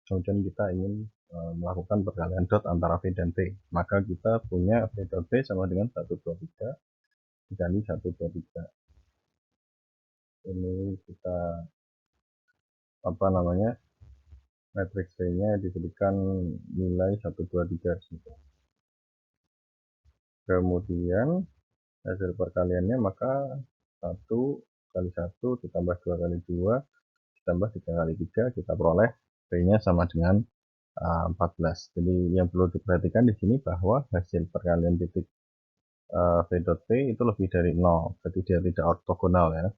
kemudian kita ingin melakukan perkalian dot antara V dan T. Maka kita punya V dot V sama dengan 123 dikali 123. Ini kita matriks V-nya diberikan nilai 123 gitu. Kemudian hasil perkaliannya maka 1 kali 1 ditambah 2 kali 2 ditambah 3 kali 3 kita peroleh V-nya sama dengan 14. Jadi yang perlu diperhatikan di sini bahwa hasil perkalian titik V dot V itu lebih dari 0, jadi dia tidak ortogonal ya.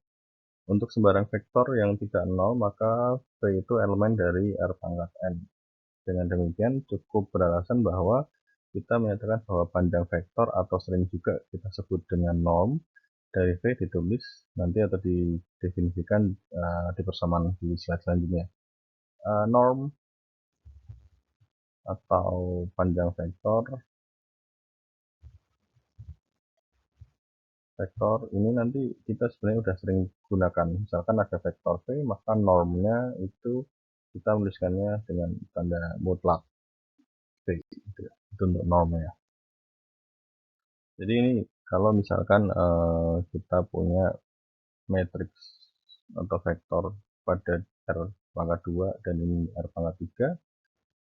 Untuk sembarang vektor yang tidak 0 maka V itu elemen dari R pangkat N. Dengan demikian cukup beralasan bahwa kita menyatakan bahwa panjang vektor atau sering juga kita sebut dengan norm dari V ditulis nanti atau didefinisikan di persamaan di slide selanjutnya. Norm atau panjang vektor ini nanti kita sebenarnya udah sering gunakan. Misalkan ada vektor V, maka normnya itu kita menuliskannya dengan tanda mutlak V, itu untuk normnya. Jadi ini kalau misalkan kita punya matriks atau vektor pada R pangkat 2 dan ini R pangkat 3,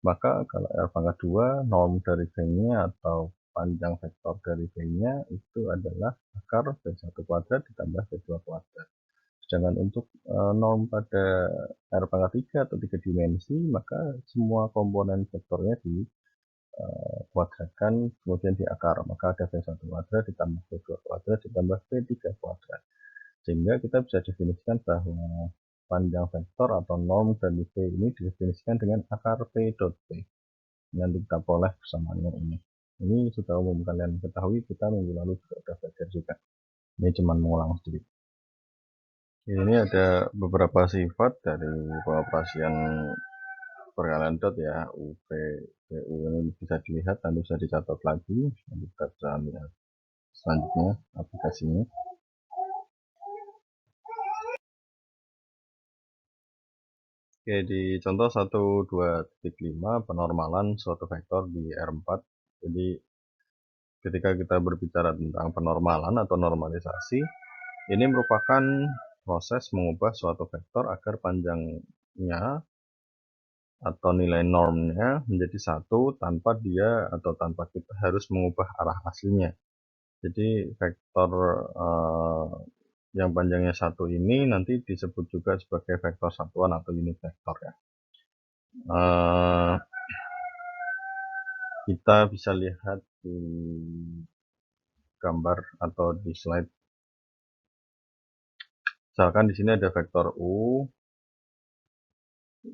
maka kalau R pangkat 2 norm dari V-nya atau panjang vektor dari V-nya itu adalah akar V1 kuadrat ditambah V2 kuadrat. Sedangkan untuk norm pada R pangkat 3 atau 3 dimensi, maka semua komponen vektornya dikuadratkan kemudian diakar. Maka ada V1 kuadrat ditambah V2 kuadrat ditambah V3 kuadrat. Sehingga kita bisa definisikan bahwa panjang vektor atau norm dari V ini didefinisikan dengan akar V dot V. Nanti kita peroleh persamaannya ini. Ini sudah umum kalian ketahui, kita minggu lalu juga sudah belajar juga. Ini cuma mengulang sedikit. Ini ada beberapa sifat dari pengoperasian perkalian dot ya, UV, PU ini bisa dilihat, nanti bisa dicatat lagi, nanti kita bisa lihat selanjutnya aplikasinya. Oke, di contoh 1.2.5 penormalan suatu vektor di R4. Jadi ketika kita berbicara tentang penormalan atau normalisasi, ini merupakan proses mengubah suatu vektor agar panjangnya atau nilai normnya menjadi satu tanpa dia atau tanpa kita harus mengubah arah aslinya. Jadi vektor yang panjangnya satu ini nanti disebut juga sebagai vektor satuan atau unit vektor ya. Kita bisa lihat di gambar atau di slide. Misalkan di sini ada vektor U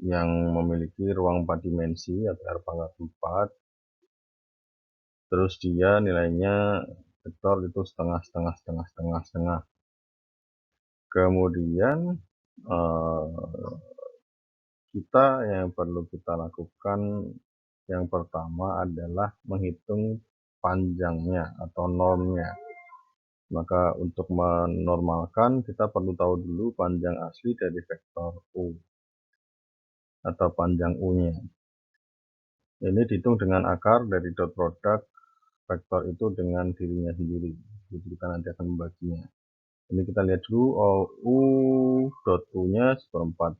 yang memiliki ruang 4 dimensi atau R pangkat 4. Terus dia nilainya vektor itu setengah. Kemudian kita yang perlu kita lakukan yang pertama adalah menghitung panjangnya atau normnya. Maka untuk menormalkan kita perlu tahu dulu panjang asli dari vektor U atau panjang U-nya. Ini dihitung dengan akar dari dot produk vektor itu dengan dirinya sendiri. Jadi kita nanti akan membaginya. Ini kita lihat dulu, U dot U-nya seperempat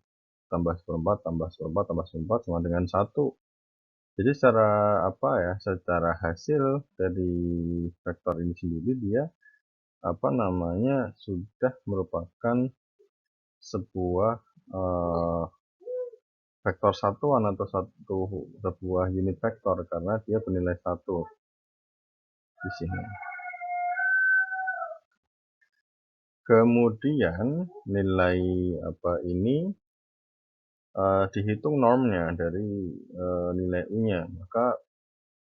tambah seperempat tambah seperempat tambah seperempat sama dengan 1. Jadi secara secara hasil dari vektor ini sendiri dia sudah merupakan sebuah vektor satuan atau sebuah unit vektor karena dia bernilai 1 di sini. Kemudian nilai ini dihitung normnya dari nilai U-nya. Maka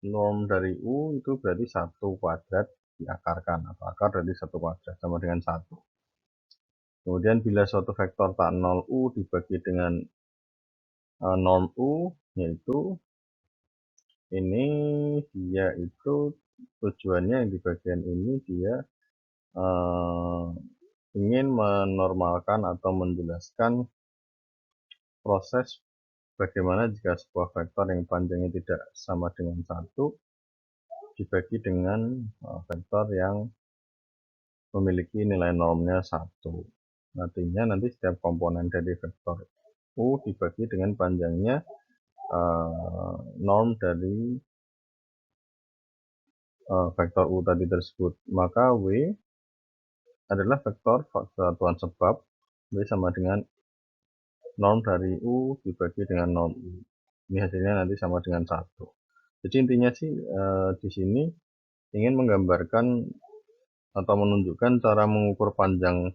norm dari U itu berarti 1 kuadrat diakarkan, atau akar dari 1 kuadrat sama dengan 1. Kemudian bila suatu vektor tak 0 U dibagi dengan norm U, yaitu ini dia itu tujuannya yang di bagian ini dia ingin menormalkan atau menjelaskan proses bagaimana jika sebuah vektor yang panjangnya tidak sama dengan 1 dibagi dengan vektor yang memiliki nilai normnya 1. Artinya nanti setiap komponen dari vektor U dibagi dengan panjangnya norm dari vektor U tadi tersebut. Maka W adalah vektor satuan sebab W sama dengan norm dari U dibagi dengan norm U. Ini hasilnya nanti sama dengan 1. Jadi intinya sih di sini ingin menggambarkan atau menunjukkan cara mengukur panjang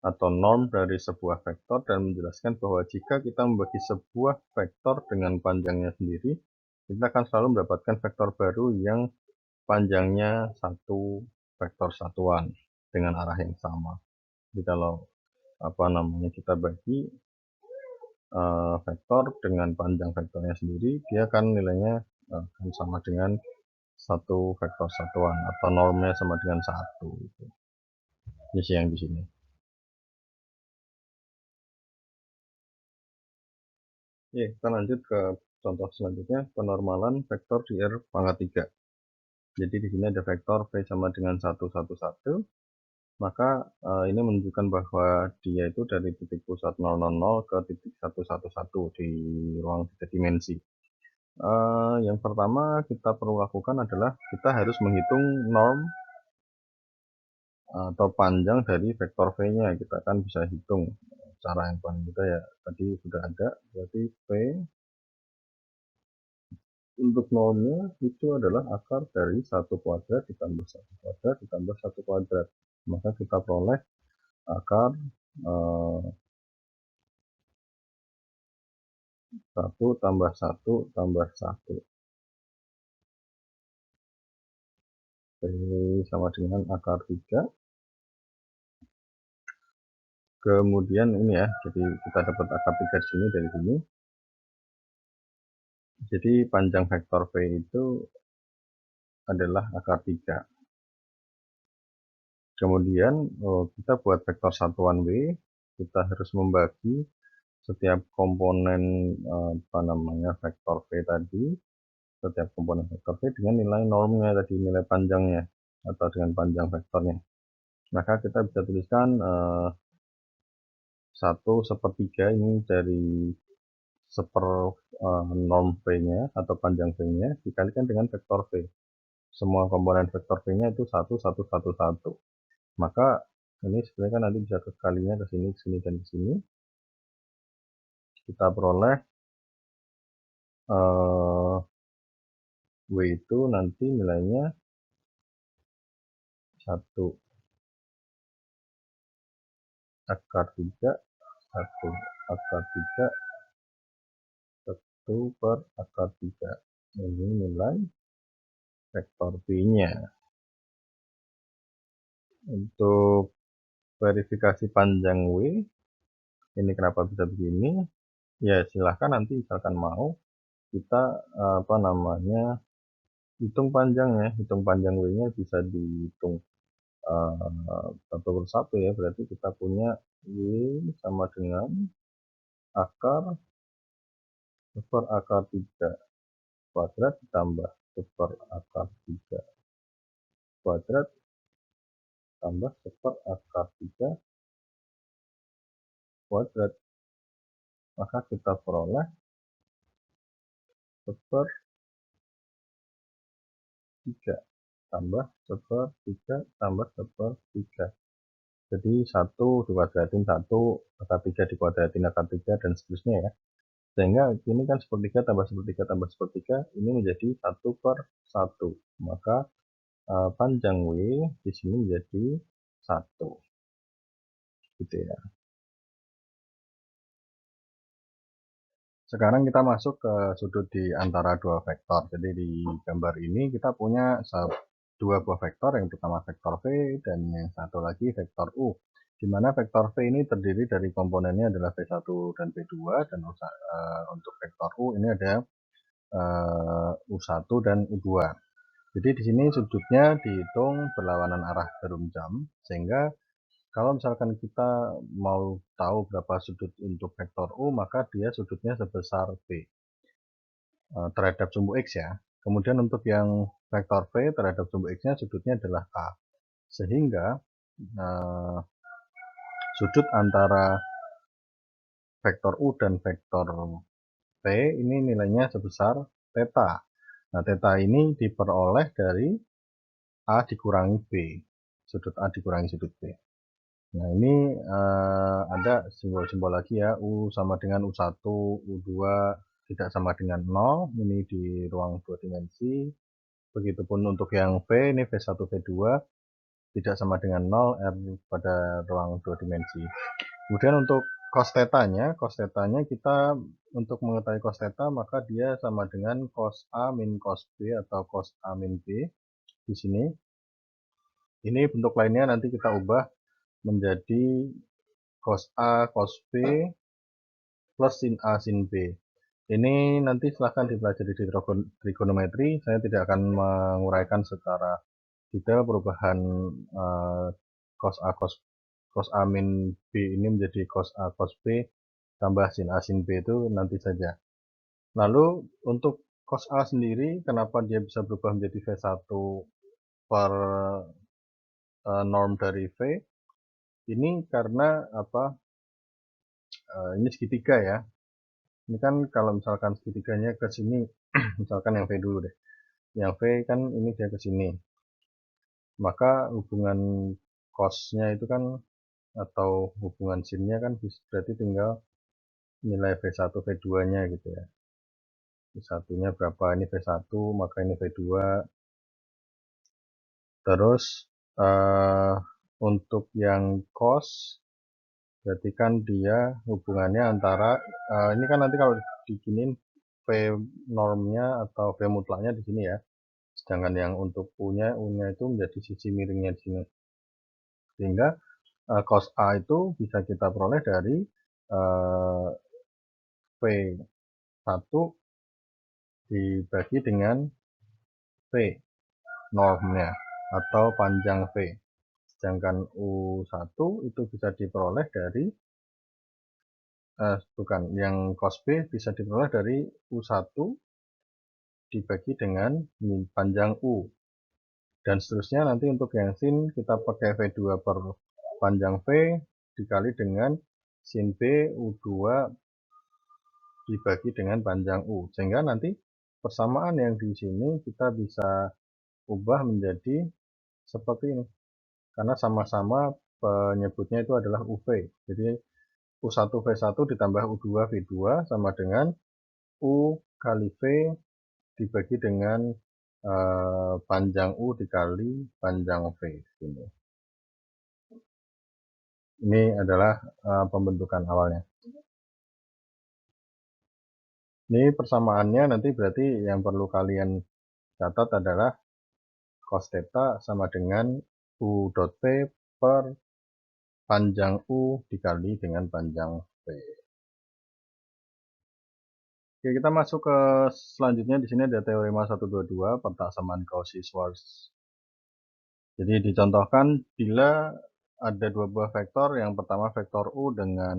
atau norm dari sebuah vektor dan menjelaskan bahwa jika kita membagi sebuah vektor dengan panjangnya sendiri, kita akan selalu mendapatkan vektor baru yang panjangnya satu vektor satuan dengan arah yang sama. Jadi kalau kita bagi vektor dengan panjang vektornya sendiri, dia akan nilainya akan sama dengan satu vektor satuan atau normnya sama dengan 1. Ini sih yang di sini. Oke, kita lanjut ke contoh selanjutnya, penormalan vektor di R pangkat 3. Jadi di sini ada vektor V sama dengan 111, maka ini menunjukkan bahwa dia itu dari titik pusat 000 ke titik 111 di ruang 3 dimensi. Yang pertama kita perlu lakukan adalah kita harus menghitung norm atau panjang dari vektor V-nya. Kita kan bisa hitung. Cara yang paling mudah ya tadi sudah ada, berarti V untuk normnya itu adalah akar dari 1 kuadrat ditambah 1 kuadrat ditambah 1 kuadrat. Maka kita peroleh akar 1 tambah 1 tambah 1. Ini sama dengan akar 3. Kemudian ini ya, jadi kita dapat akar 3 di sini dari sini. Jadi panjang vektor V itu adalah akar 3. Kemudian kita buat vektor satuan W, kita harus membagi setiap komponen vektor V tadi, setiap komponen vektor V dengan nilai normnya tadi, nilai panjangnya atau dengan panjang vektornya. Maka kita bisa tuliskan 1/3 ini dari norm V-nya atau panjang V-nya dikalikan dengan vektor V. Semua komponen vektor V-nya itu 1, 1, 1, 1. Maka ini sebenarnya kan nanti bisa kekalinya ke sini, ke sini, dan ke sini. Kita peroleh W itu nanti nilainya 1 akar 3, 1 akar 3, 1 per akar 3. Ini nilai vektor V-nya. Untuk verifikasi panjang W, ini kenapa bisa begini? Ya silahkan nanti misalkan mau kita hitung panjangnya, hitung panjang W-nya bisa dihitung satu per satu ya, berarti kita punya W sama dengan akar per akar 3 kuadrat ditambah per akar 3 kuadrat tambah per akar 3 kuadrat. Maka kita peroleh per 3. tambah sepertiga tambah sepertiga. Jadi 1 dikuadratin 1, akar 3 dikuadratin akar 3, dan seterusnya ya. Sehingga ini kan sepertiga tambah sepertiga tambah sepertiga, ini menjadi 1/1. Maka panjang W di sini menjadi 1. Gitu ya. Sekarang kita masuk ke sudut di antara dua vektor. Jadi di gambar ini kita punya dua buah vektor, yang pertama vektor V dan yang satu lagi vektor U. Di mana vektor V ini terdiri dari komponennya adalah V1 dan V2, dan untuk vektor U ini ada U1 dan U2. Jadi di sini sudutnya dihitung berlawanan arah jarum jam, sehingga kalau misalkan kita mau tahu berapa sudut untuk vektor U, maka dia sudutnya sebesar V terhadap sumbu X ya. Kemudian untuk yang vektor V terhadap sumbu X-nya sudutnya adalah A. Sehingga sudut antara vektor U dan vektor V ini nilainya sebesar theta. Nah, theta ini diperoleh dari A dikurangi B. Sudut A dikurangi sudut B. Nah, ini ada simbol-simbol lagi ya. U sama dengan U1, U2 tidak sama dengan 0. Ini di ruang 2 dimensi. Begitupun untuk yang V, ini V1, V2 tidak sama dengan 0, R pada ruang 2 dimensi. Kemudian untuk cos θ-nya kita untuk mengetahui cos θ, maka dia sama dengan cos A min cos B atau cos A min B di sini. Ini bentuk lainnya nanti kita ubah menjadi cos A cos B plus sin A sin B. Ini nanti silahkan dipelajari di trigonometri. Saya tidak akan menguraikan secara detail perubahan cos A cos A min B ini menjadi cos A cos B tambah sin A sin B itu nanti saja. Lalu untuk cos A sendiri, kenapa dia bisa berubah menjadi V1 per norm dari V? Ini karena apa? Ini segitiga ya. Ini kan kalau misalkan segitiganya ke sini, misalkan yang V dulu deh. Yang V kan ini dia ke sini. Maka hubungan cosnya itu kan, atau hubungan sinnya kan berarti tinggal nilai V1 V2-nya gitu ya. V1-nya berapa, ini V1, maka ini V2. Terus untuk yang cos berarti kan dia hubungannya antara ini kan nanti kalau dibikinin V normnya atau V mutlaknya di sini ya. Sedangkan yang untuk U-nya itu menjadi sisi miringnya di sini. Sehingga cos A itu bisa kita peroleh dari V1 dibagi dengan V normnya atau panjang V. Sedangkan U1 itu bisa diperoleh dari bukan, yang cos B bisa diperoleh dari U1 dibagi dengan panjang U. Dan seterusnya nanti untuk yang sin kita pakai V2 per panjang V dikali dengan sin B U2 dibagi dengan panjang U. Sehingga nanti persamaan yang di sini kita bisa ubah menjadi seperti ini. Karena sama-sama penyebutnya itu adalah UV. Jadi U1 V1 ditambah U2 V2 sama dengan U kali V dibagi dengan panjang U dikali panjang V. Ini adalah pembentukan awalnya. Ini persamaannya nanti berarti yang perlu kalian catat adalah cos theta sama dengan U dot V per panjang U dikali dengan panjang V. Oke, kita masuk ke selanjutnya. Di sini ada teorema 122 petak samaan Cauchy-Schwarz. Jadi dicontohkan bila ada dua buah vektor, yang pertama vektor U dengan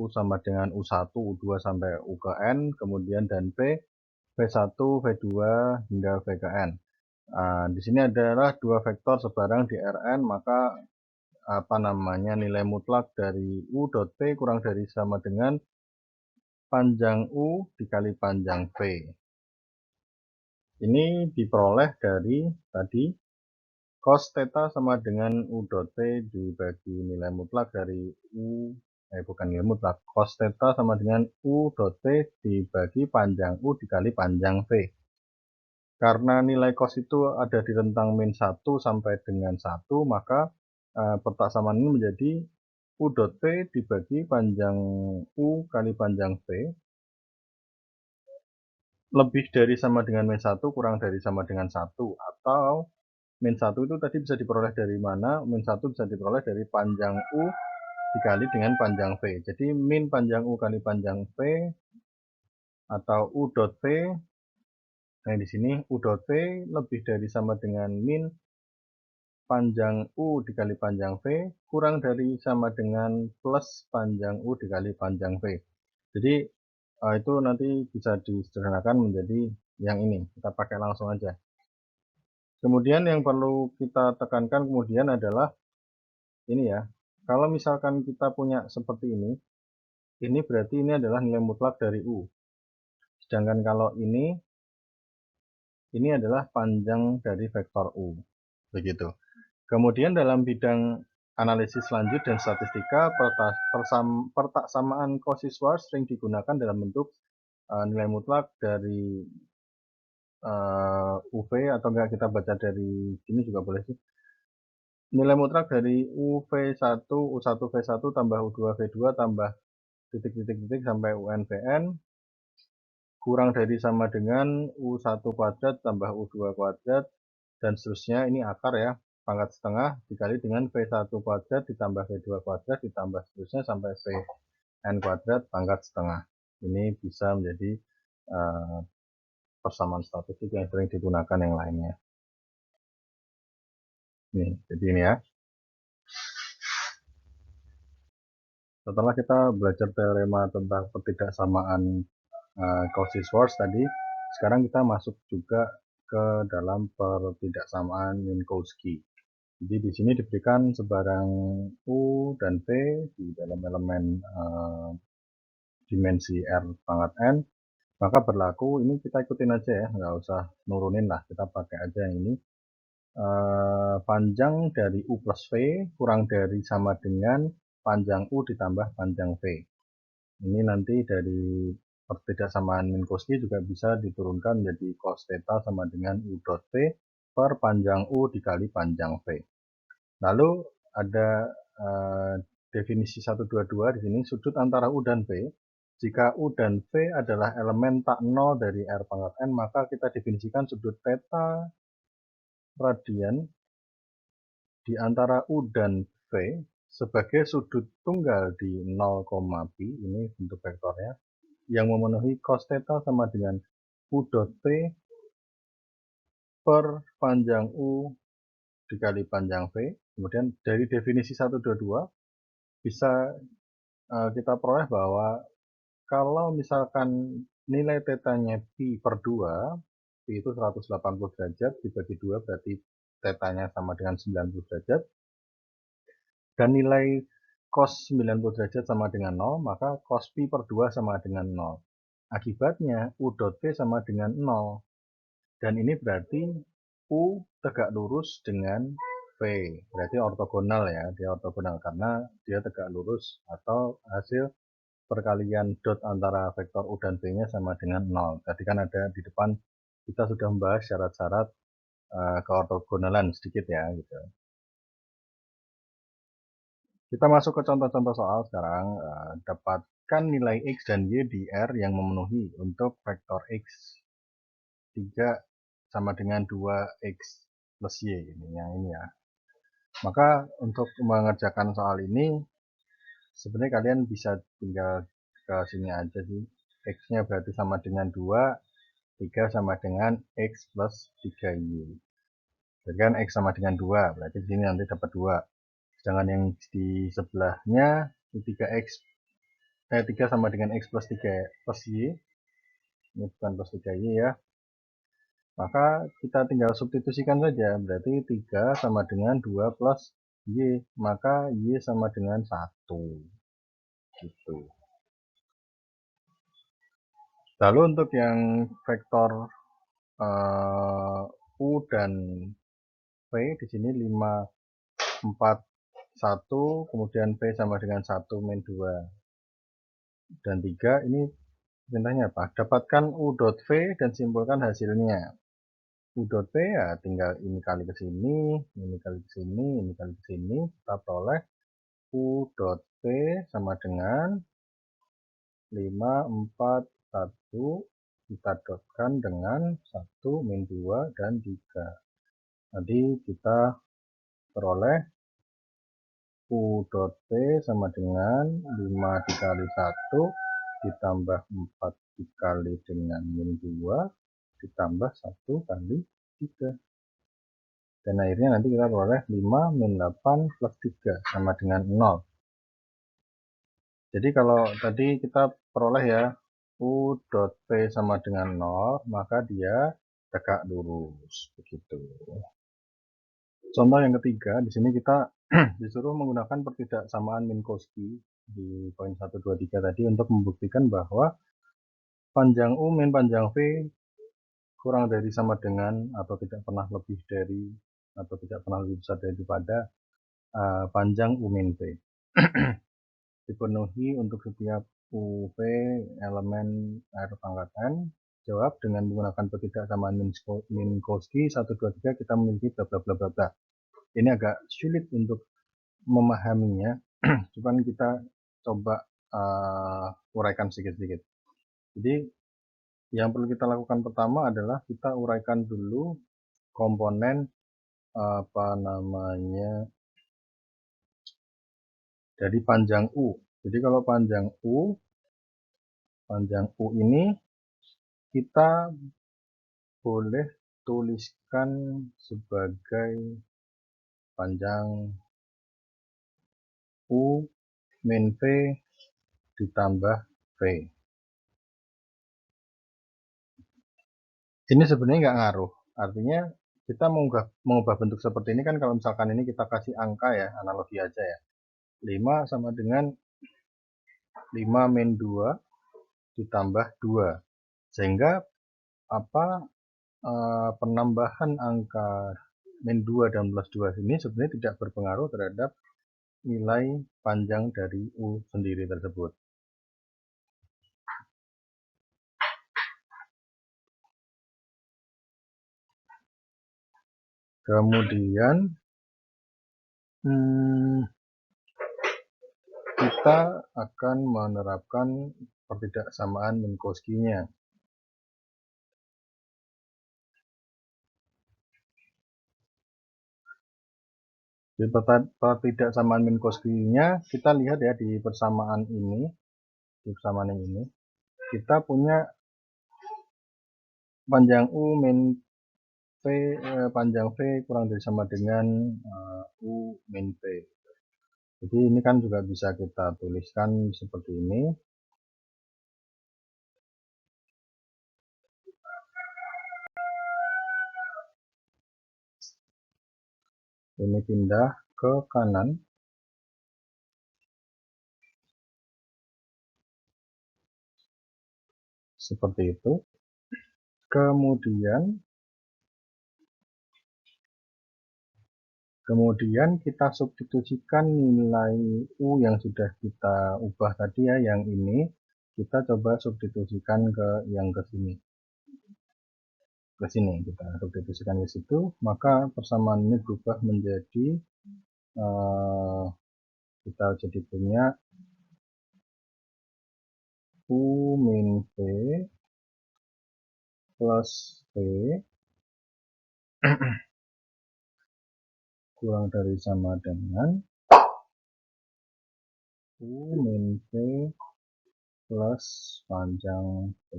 U sama dengan U1, U2 sampai U ke N, kemudian dan V, V1, V2 hingga V ke N. Di sini adalah dua vektor sebarang di Rn, maka nilai mutlak dari U dot P kurang dari sama dengan panjang U dikali panjang V. Ini diperoleh dari tadi cos theta sama dengan U dot T dibagi nilai mutlak dari bukan nilai mutlak, cos theta sama dengan U dot T dibagi panjang U dikali panjang V. Karena nilai cos itu ada di rentang min 1 sampai dengan 1, maka petak samaan ini menjadi U dot P dibagi panjang U kali panjang V lebih dari sama dengan min 1 kurang dari sama dengan 1, atau min 1 itu tadi bisa diperoleh dari mana? Min 1 bisa diperoleh dari panjang U dikali dengan panjang V. Jadi min panjang U kali panjang V atau U dot V, nah di sini U dot V lebih dari sama dengan min panjang U dikali panjang V kurang dari sama dengan plus panjang U dikali panjang V. Jadi itu nanti bisa disederhanakan menjadi yang ini. Kita pakai langsung aja. Kemudian yang perlu kita tekankan kemudian adalah ini ya. Kalau misalkan kita punya seperti ini berarti ini adalah nilai mutlak dari U. Sedangkan kalau ini adalah panjang dari vektor U. Begitu. Kemudian dalam bidang analisis lanjut dan statistika, pertak samaan Cauchy-Schwarz sering digunakan dalam bentuk nilai mutlak dari UV, atau enggak kita baca dari sini juga boleh sih. Nilai mutlak dari UV1, U1V1 tambah U2V2 tambah titik-titik-titik sampai UNVN kurang dari sama dengan U1 kuadrat tambah U2 kuadrat dan seterusnya. Ini akar ya, pangkat setengah dikali dengan V1 kuadrat ditambah V2 kuadrat ditambah seterusnya sampai Vn kuadrat pangkat setengah. Ini bisa menjadi persamaan statistik yang sering digunakan yang lainnya. Nih, jadi ini ya. Setelah kita belajar teorema tentang pertidaksamaan Cauchy-Schwarz tadi, sekarang kita masuk juga ke dalam pertidaksamaan Minkowski. Jadi di sini diberikan sebarang U dan V di dalam elemen dimensi R pangkat N, maka berlaku, ini kita ikutin aja ya, nggak usah nurunin lah, kita pakai aja yang ini. Panjang dari U plus V kurang dari sama dengan panjang U ditambah panjang V. Ini nanti dari pertidaksamaan Minkowski juga bisa diturunkan menjadi cos theta sama dengan U dot V per panjang U dikali panjang V. Lalu ada definisi 122 di sini, sudut antara U dan V. Jika U dan V adalah elemen tak nol dari R pangkat N, maka kita definisikan sudut theta radian di antara U dan V sebagai sudut tunggal di 0, pi, ini bentuk vektornya, yang memenuhi cos theta sama dengan U dot V per panjang U dikali panjang V. Kemudian dari definisi 122 bisa kita peroleh bahwa kalau misalkan nilai tetanya pi per 2, pi itu 180 derajat dibagi 2 berarti tetanya sama dengan 90 derajat, dan nilai cos 90 derajat sama dengan 0, maka cos pi per 2 sama dengan 0. Akibatnya U dot V sama dengan 0. Dan ini berarti U tegak lurus dengan V. Berarti ortogonal ya, dia ortogonal karena dia tegak lurus atau hasil perkalian dot antara vektor U dan V-nya sama dengan 0. Tadi kan ada di depan kita sudah membahas syarat-syarat keortogonalan sedikit ya gitu. Kita masuk ke contoh-contoh soal sekarang. Dapatkan nilai X dan Y di R yang memenuhi untuk vektor X 3 sama dengan 2X plus Y. Ini ya. Maka untuk mengerjakan soal ini, sebenarnya kalian bisa tinggal ke sini aja sih. X-nya berarti sama dengan 2, 3 sama dengan X plus 3Y. Jadi kan X sama dengan 2, berarti di sini nanti dapat 2. Sedangkan yang di sebelahnya 3x 3 sama dengan X plus 3 plus Y, ini bukan plus 3Y ya, maka kita tinggal substitusikan saja, berarti 3 sama dengan 2 plus Y, maka Y sama dengan 1 gitu. Lalu untuk yang vektor U dan V di sini 5, 4, 1, kemudian V sama dengan 1 min 2 dan 3. Ini perintahnya apa? Dapatkan U dot V dan simpulkan hasilnya. U dot V ya tinggal ini kali ke sini, ini kali ke sini, ini kali ke sini, kita peroleh U dot V sama dengan 5, 4, 1, kita dotkan dengan 1 min 2 dan 3. Nanti kita peroleh U dot V sama dengan 5 dikali 1 ditambah 4 dikali dengan min 2 ditambah 1 kali 3. Dan akhirnya nanti kita peroleh 5 min 8 plus 3 sama dengan 0. Jadi kalau tadi kita peroleh ya U dot V sama dengan 0, maka dia tegak lurus. Begitu. Contoh yang ketiga, di sini kita disuruh menggunakan pertidaksamaan Minkowski di poin 1, 2, 3 tadi untuk membuktikan bahwa panjang U min panjang V kurang dari sama dengan atau tidak pernah lebih dari atau tidak pernah lebih besar daripada panjang U min V. Dipenuhi untuk setiap UV elemen R pangkat N. Jawab dengan menggunakan pertidaksamaan Minkowski 1, 2, 3 kita memiliki bla bla bla bla bla. Ini agak sulit untuk memahaminya, cuman kita coba uraikan sedikit-sedikit. Jadi yang perlu kita lakukan pertama adalah kita uraikan dulu komponen dari panjang U. Jadi kalau panjang U ini kita boleh tuliskan sebagai panjang U min V ditambah V. Ini sebenarnya nggak ngaruh. Artinya kita mengubah bentuk seperti ini kan kalau misalkan ini kita kasih angka ya, analogi aja ya. 5 sama dengan 5 min 2 ditambah 2. Sehingga penambahan angka min 2 dan plus 2 ini sebenarnya tidak berpengaruh terhadap nilai panjang dari U sendiri tersebut. Kemudian kita akan menerapkan pertidaksamaan Minkowski-nya. Di pertidaksamaan Minkowski-nya kita lihat ya di persamaan ini, kita punya panjang U min V, panjang V kurang dari sama dengan U min V. Jadi ini kan juga bisa kita tuliskan seperti ini. Ini pindah ke kanan. Seperti itu. Kemudian kita substitusikan nilai U yang sudah kita ubah tadi ya, yang ini kita coba substitusikan ke yang ke sini. Kita substitusikan ke situ, maka persamaan ini berubah menjadi kita jadi punya U min V plus V kurang dari sama dengan U min V plus panjang V.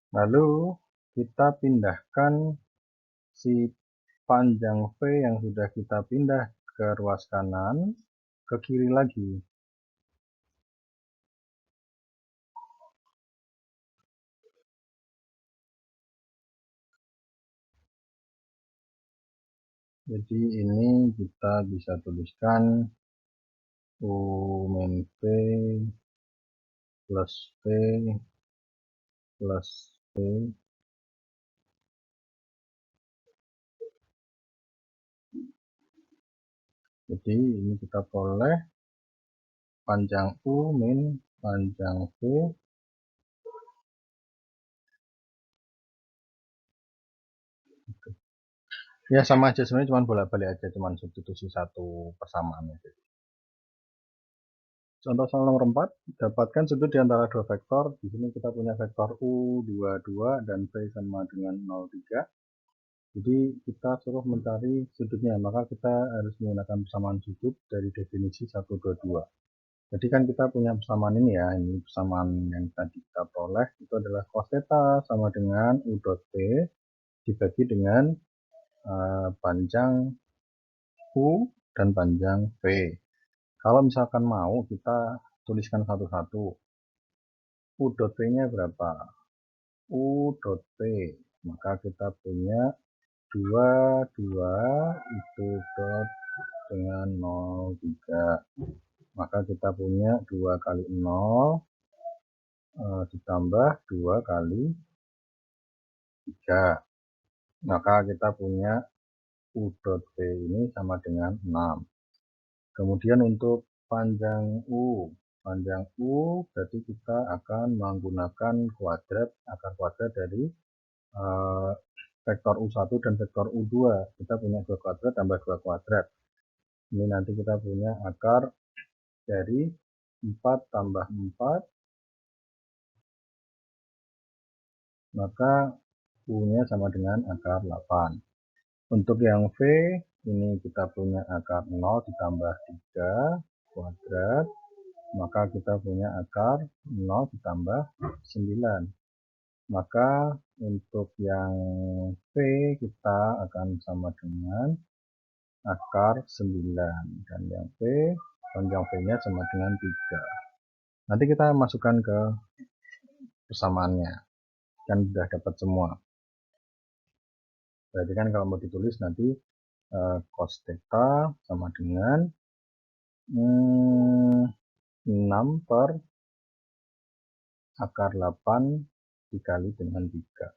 Lalu kita pindahkan si panjang V yang sudah kita pindah ke ruas kanan ke kiri lagi. Jadi ini kita bisa tuliskan U min V plus V plus V. Jadi ini kita peroleh panjang U min panjang V ya, sama aja sebenarnya, cuma bolak-balik aja, cuma substitusi satu persamaan aja. Contoh soal nomor 4, dapatkan sudut di antara dua vektor. Di sini kita punya vektor U22 dan V sama dengan 03. Jadi kita suruh mencari sudutnya, maka kita harus menggunakan persamaan sudut dari definisi 122. Jadi kan kita punya persamaan ini ya, ini persamaan yang tadi kita peroleh, itu adalah cos theta sama dengan U dot V dibagi dengan panjang U dan panjang V. Kalau misalkan mau kita tuliskan satu-satu. U dot V nya berapa? U dot V, maka kita punya 22 itu dot dengan 03, maka kita punya 2 kali 0 ditambah 2 kali 3, maka kita punya U dot V ini sama dengan 6. Kemudian untuk panjang U berarti kita akan menggunakan kuadrat, akar kuadrat dari vektor U1 dan vektor U2. Kita punya 2 kuadrat tambah 2 kuadrat. Ini nanti kita punya akar dari 4 tambah 4, maka U-nya sama dengan akar 8. Untuk yang V, ini kita punya akar 0 ditambah 3 kuadrat, maka kita punya akar 0 ditambah 9. Maka untuk yang V kita akan sama dengan akar 9, dan yang V, panjang V-nya sama dengan 3. Nanti kita masukkan ke persamaannya, kan sudah dapat semua. Berarti kan kalau mau ditulis nanti cos theta sama dengan 6 per akar 8 dikali dengan 3,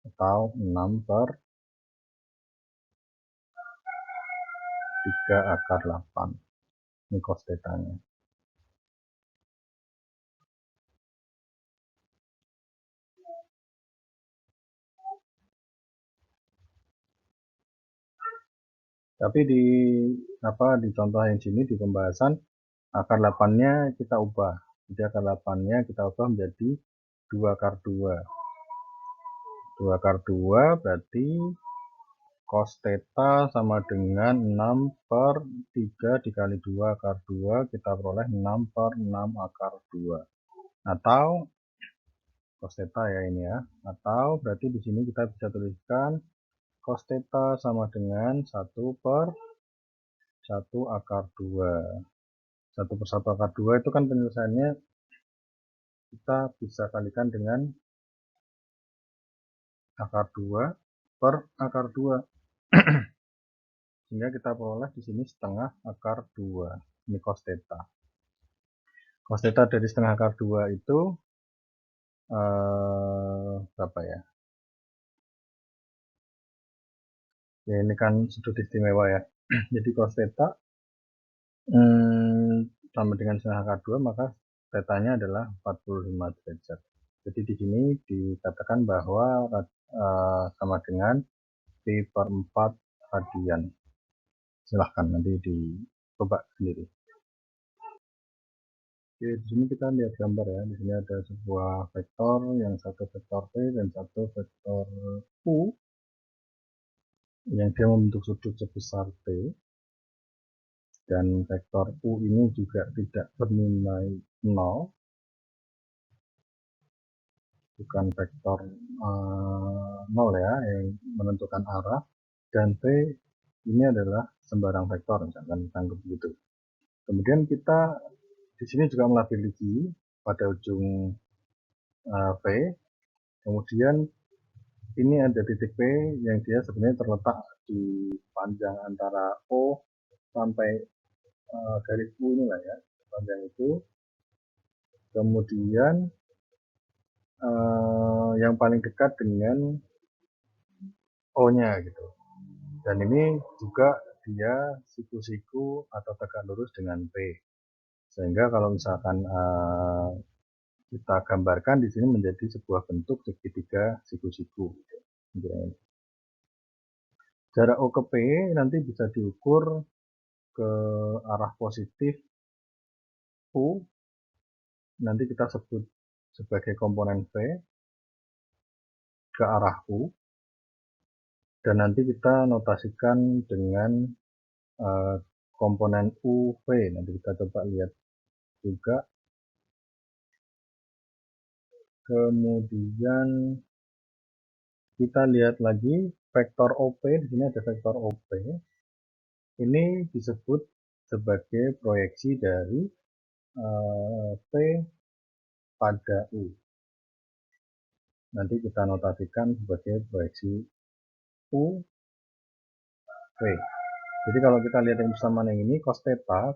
atau 6 per 3 akar 8. Ini cos theta-nya. Tapi di contoh yang sini, di pembahasan, akar 8-nya kita ubah. Jadi akar 8-nya kita ubah menjadi 2 akar 2. 2 akar 2 berarti cos theta sama dengan 6 per 3 dikali 2 akar 2, kita peroleh 6 per 6 akar 2. Atau cos theta ya ini ya. Atau berarti di sini kita bisa tuliskan cos theta sama dengan 1 per 1 akar 2. 1 per 1 akar 2 itu kan penyelesaiannya kita bisa kalikan dengan akar 2 per akar 2. Sehingga kita peroleh di sini setengah akar 2. Ini cos theta. Cos theta dari setengah akar 2 itu berapa ya? Ya ini kan sudut istimewa ya. Jadi cos theta sama dengan setengah akar 2, maka tetanya adalah 45 derajat. Jadi di sini dikatakan bahwa sama dengan pi per 4 radian. Silahkan nanti dicoba sendiri. Oke, di sini kita lihat gambar ya. Di sini ada sebuah vektor, yang satu vektor P dan satu vektor U, yang dia membentuk sudut sebesar P, dan vektor U ini juga tidak bernilai 0, bukan vektor 0 ya, yang menentukan arah, dan P ini adalah sembarang vektor, misalkan kita anggap begitu. Kemudian kita di sini juga melabilisi pada ujung V, kemudian ini ada titik P yang dia sebenarnya terletak di panjang antara O sampai garis U inilah ya, panjang itu. kemudian yang paling dekat dengan O-nya gitu. Dan ini juga dia siku-siku atau tegak lurus dengan P. Sehingga kalau misalkan kita gambarkan di sini menjadi sebuah bentuk segitiga siku-siku. Gitu. Jarak O ke P nanti bisa diukur ke arah positif U, nanti kita sebut sebagai komponen V ke arah U, dan nanti kita notasikan dengan komponen UV. Nanti kita coba lihat juga. Kemudian kita lihat lagi vektor OP. Di sini ada vektor OP. Ini disebut sebagai proyeksi dari P pada U. Nanti kita notasikan sebagai proyeksi U V. Jadi kalau kita lihat yang persamaan yang ini, cos theta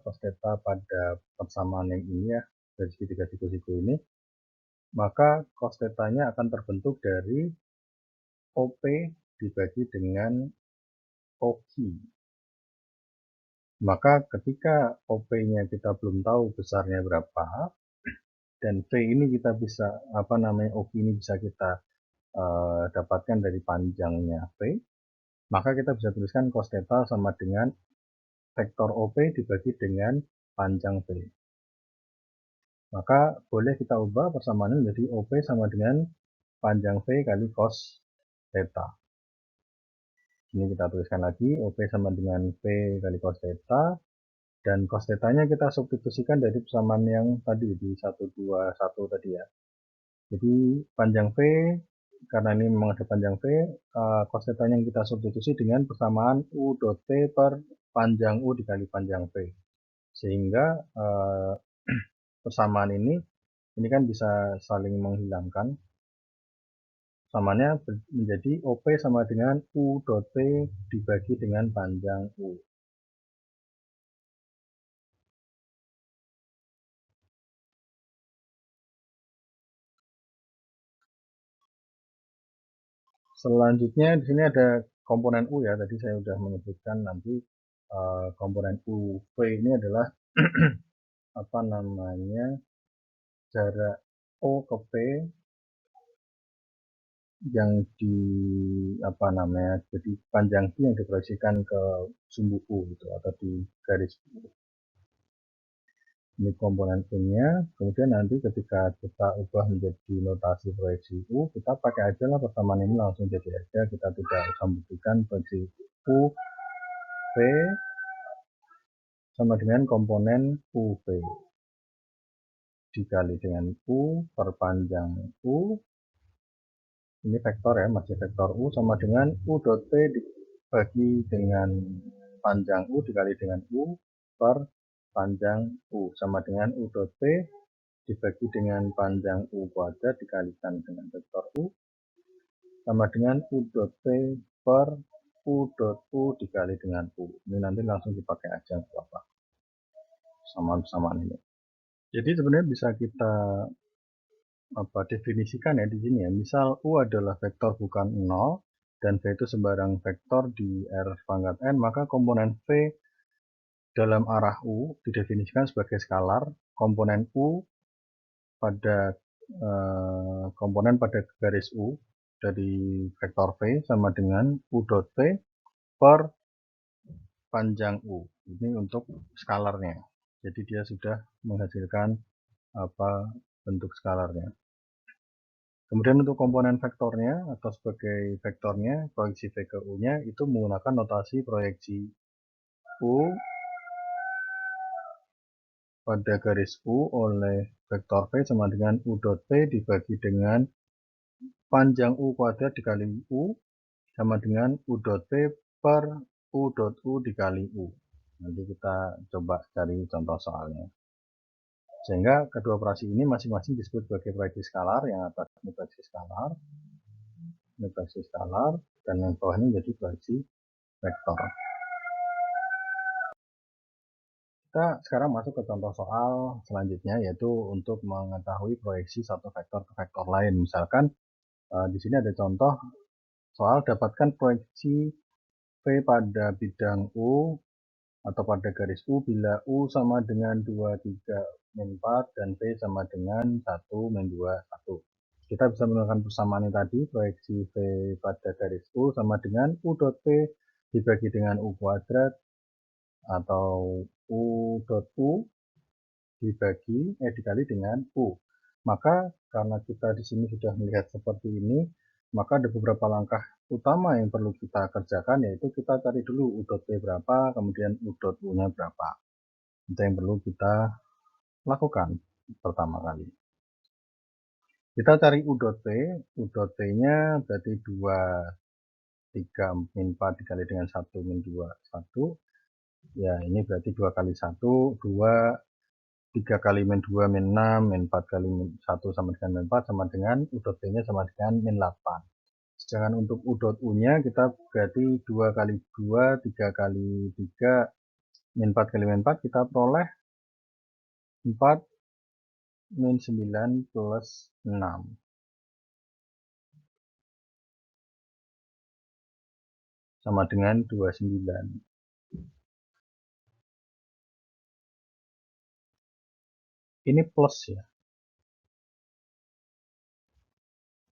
pada persamaan yang ini ya, dari segitiga siku-siku ini, maka cos theta-nya akan terbentuk dari OP dibagi dengan OQ. Maka ketika OP-nya kita belum tahu besarnya berapa, dan V ini kita bisa, OQ ini bisa kita dapatkan dari panjangnya V, maka kita bisa tuliskan cos theta sama dengan vektor OP dibagi dengan panjang V. Maka boleh kita ubah persamaannya menjadi OP sama dengan panjang V kali cos theta. Ini kita tuliskan lagi, OP sama dengan V kali cos theta, dan cos theta-nya kita substitusikan dari persamaan yang tadi, di 121 tadi ya. Jadi panjang V, karena ini memang ada panjang V, cos theta-nya kita substitusi dengan persamaan U dot T per panjang U dikali panjang V. Sehingga persamaan ini kan bisa saling menghilangkan. Samaannya menjadi OP sama dengan U dot P dibagi dengan panjang U. Selanjutnya di sini ada komponen U ya, tadi saya sudah menyebutkan nanti komponen UV ini adalah jarak O ke P yang jadi panjang P yang diproyeksikan ke sumbu U gitu, atau di garis U. Ini komponen U-nya, kemudian nanti ketika kita ubah menjadi notasi proyeksi U, kita pakai aja lah persamaan ini langsung jadi aja, kita tidak usah membuktikan proyeksi U V sama dengan komponen UV dikali dengan U per panjang U, ini vektor ya, masih vektor U, sama dengan U dot P dibagi dengan panjang U dikali dengan U per panjang U, sama dengan U dot P dibagi dengan panjang U kuadrat dikalikan dengan vektor U, sama dengan U dot P per U dot U dikali dengan U. Ini nanti langsung dipakai aja, apa samaan ini. Jadi sebenarnya bisa kita definisikan ya di sini ya. Misal U adalah vektor bukan 0 dan V itu sembarang vektor di R pangkat N, maka komponen V dalam arah U didefinisikan sebagai skalar. Komponen U pada komponen pada garis U dari vektor V sama dengan U dot V per panjang U. Ini untuk skalarnya. Jadi dia sudah menghasilkan bentuk skalarnya. Kemudian untuk komponen vektornya atau sebagai vektornya, proyeksi V ke U-nya itu menggunakan notasi proyeksi U pada garis U oleh vektor V sama dengan U dot P dibagi dengan panjang U kuadrat dikali U sama dengan U dot P per U dot U dikali U. Nanti kita coba cari contoh soalnya. Sehingga kedua operasi ini masing-masing disebut sebagai proyeksi skalar, yang atas ini proyeksi skalar, dan yang bawah ini menjadi proyeksi vektor. Kita sekarang masuk ke contoh soal selanjutnya, yaitu untuk mengetahui proyeksi satu vektor ke vektor lain. Misalkan di sini ada contoh soal dapatkan proyeksi V pada bidang U atau pada garis U bila U sama dengan 2, 3, min 4 dan V sama dengan 1, min 2, 1. Kita bisa menggunakan persamaan ini tadi, proyeksi V pada garis U sama dengan U dot V dibagi dengan U kuadrat atau U dot U dikali dengan U. Maka karena kita di sini sudah melihat seperti ini, maka ada beberapa langkah utama yang perlu kita kerjakan, yaitu kita cari dulu U dot P berapa, kemudian U dot U-nya berapa. Itu yang perlu kita lakukan pertama kali. Kita cari U dot P, U dot P-nya berarti 2, 3, min 4 dikali dengan 1, min 2, 1. Ya, ini berarti 2 kali 1, 2, 3 kali min 2, min 6, min 4 kali min 1 sama dengan min 4 sama dengan U dot P-nya sama dengan min 8. Sedangkan untuk U dot U-nya kita berarti 2 kali 2, 3 kali 3, min 4 kali min 4 kita peroleh 4 min 9 plus 6. Sama dengan 29. Ini plus ya.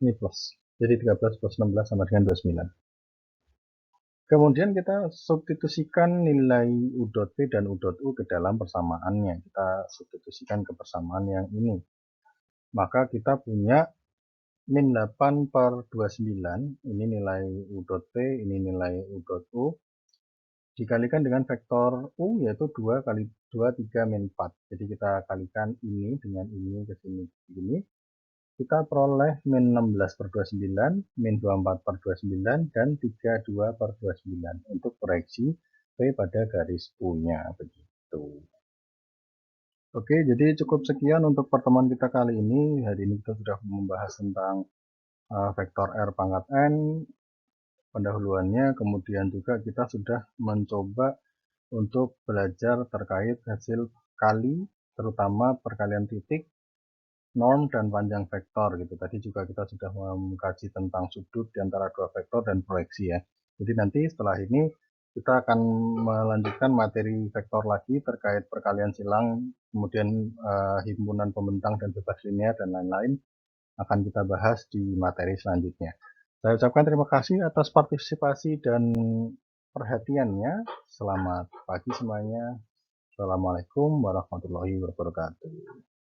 Ini plus. Jadi 13 plus 16 sama dengan 29. Kemudian kita substitusikan nilai U dot P dan U dot U ke dalam persamaannya. Kita substitusikan ke persamaan yang ini. Maka kita punya min 8 per 29, ini nilai U dot P, ini nilai U dot U, dikalikan dengan vektor U, yaitu 2 kali 2, 3, min 4. Jadi kita kalikan ini dengan ini ke sini begini. Kita peroleh min 16 per 29, min 24 per 29, dan 32 per 29 untuk proyeksi P pada garis U-nya. Begitu. Oke, jadi cukup sekian untuk pertemuan kita kali ini. Hari ini kita sudah membahas tentang vektor R pangkat N, pendahuluannya, kemudian juga kita sudah mencoba untuk belajar terkait hasil kali, terutama perkalian titik, norm, dan panjang vektor gitu. Tadi juga kita sudah mengkaji tentang sudut di antara dua vektor dan proyeksi ya. Jadi nanti setelah ini kita akan melanjutkan materi vektor lagi terkait perkalian silang, kemudian himpunan pembentang dan bebas linear dan lain-lain akan kita bahas di materi selanjutnya. Saya ucapkan terima kasih atas partisipasi dan perhatiannya. Selamat pagi semuanya. Assalamualaikum warahmatullahi wabarakatuh.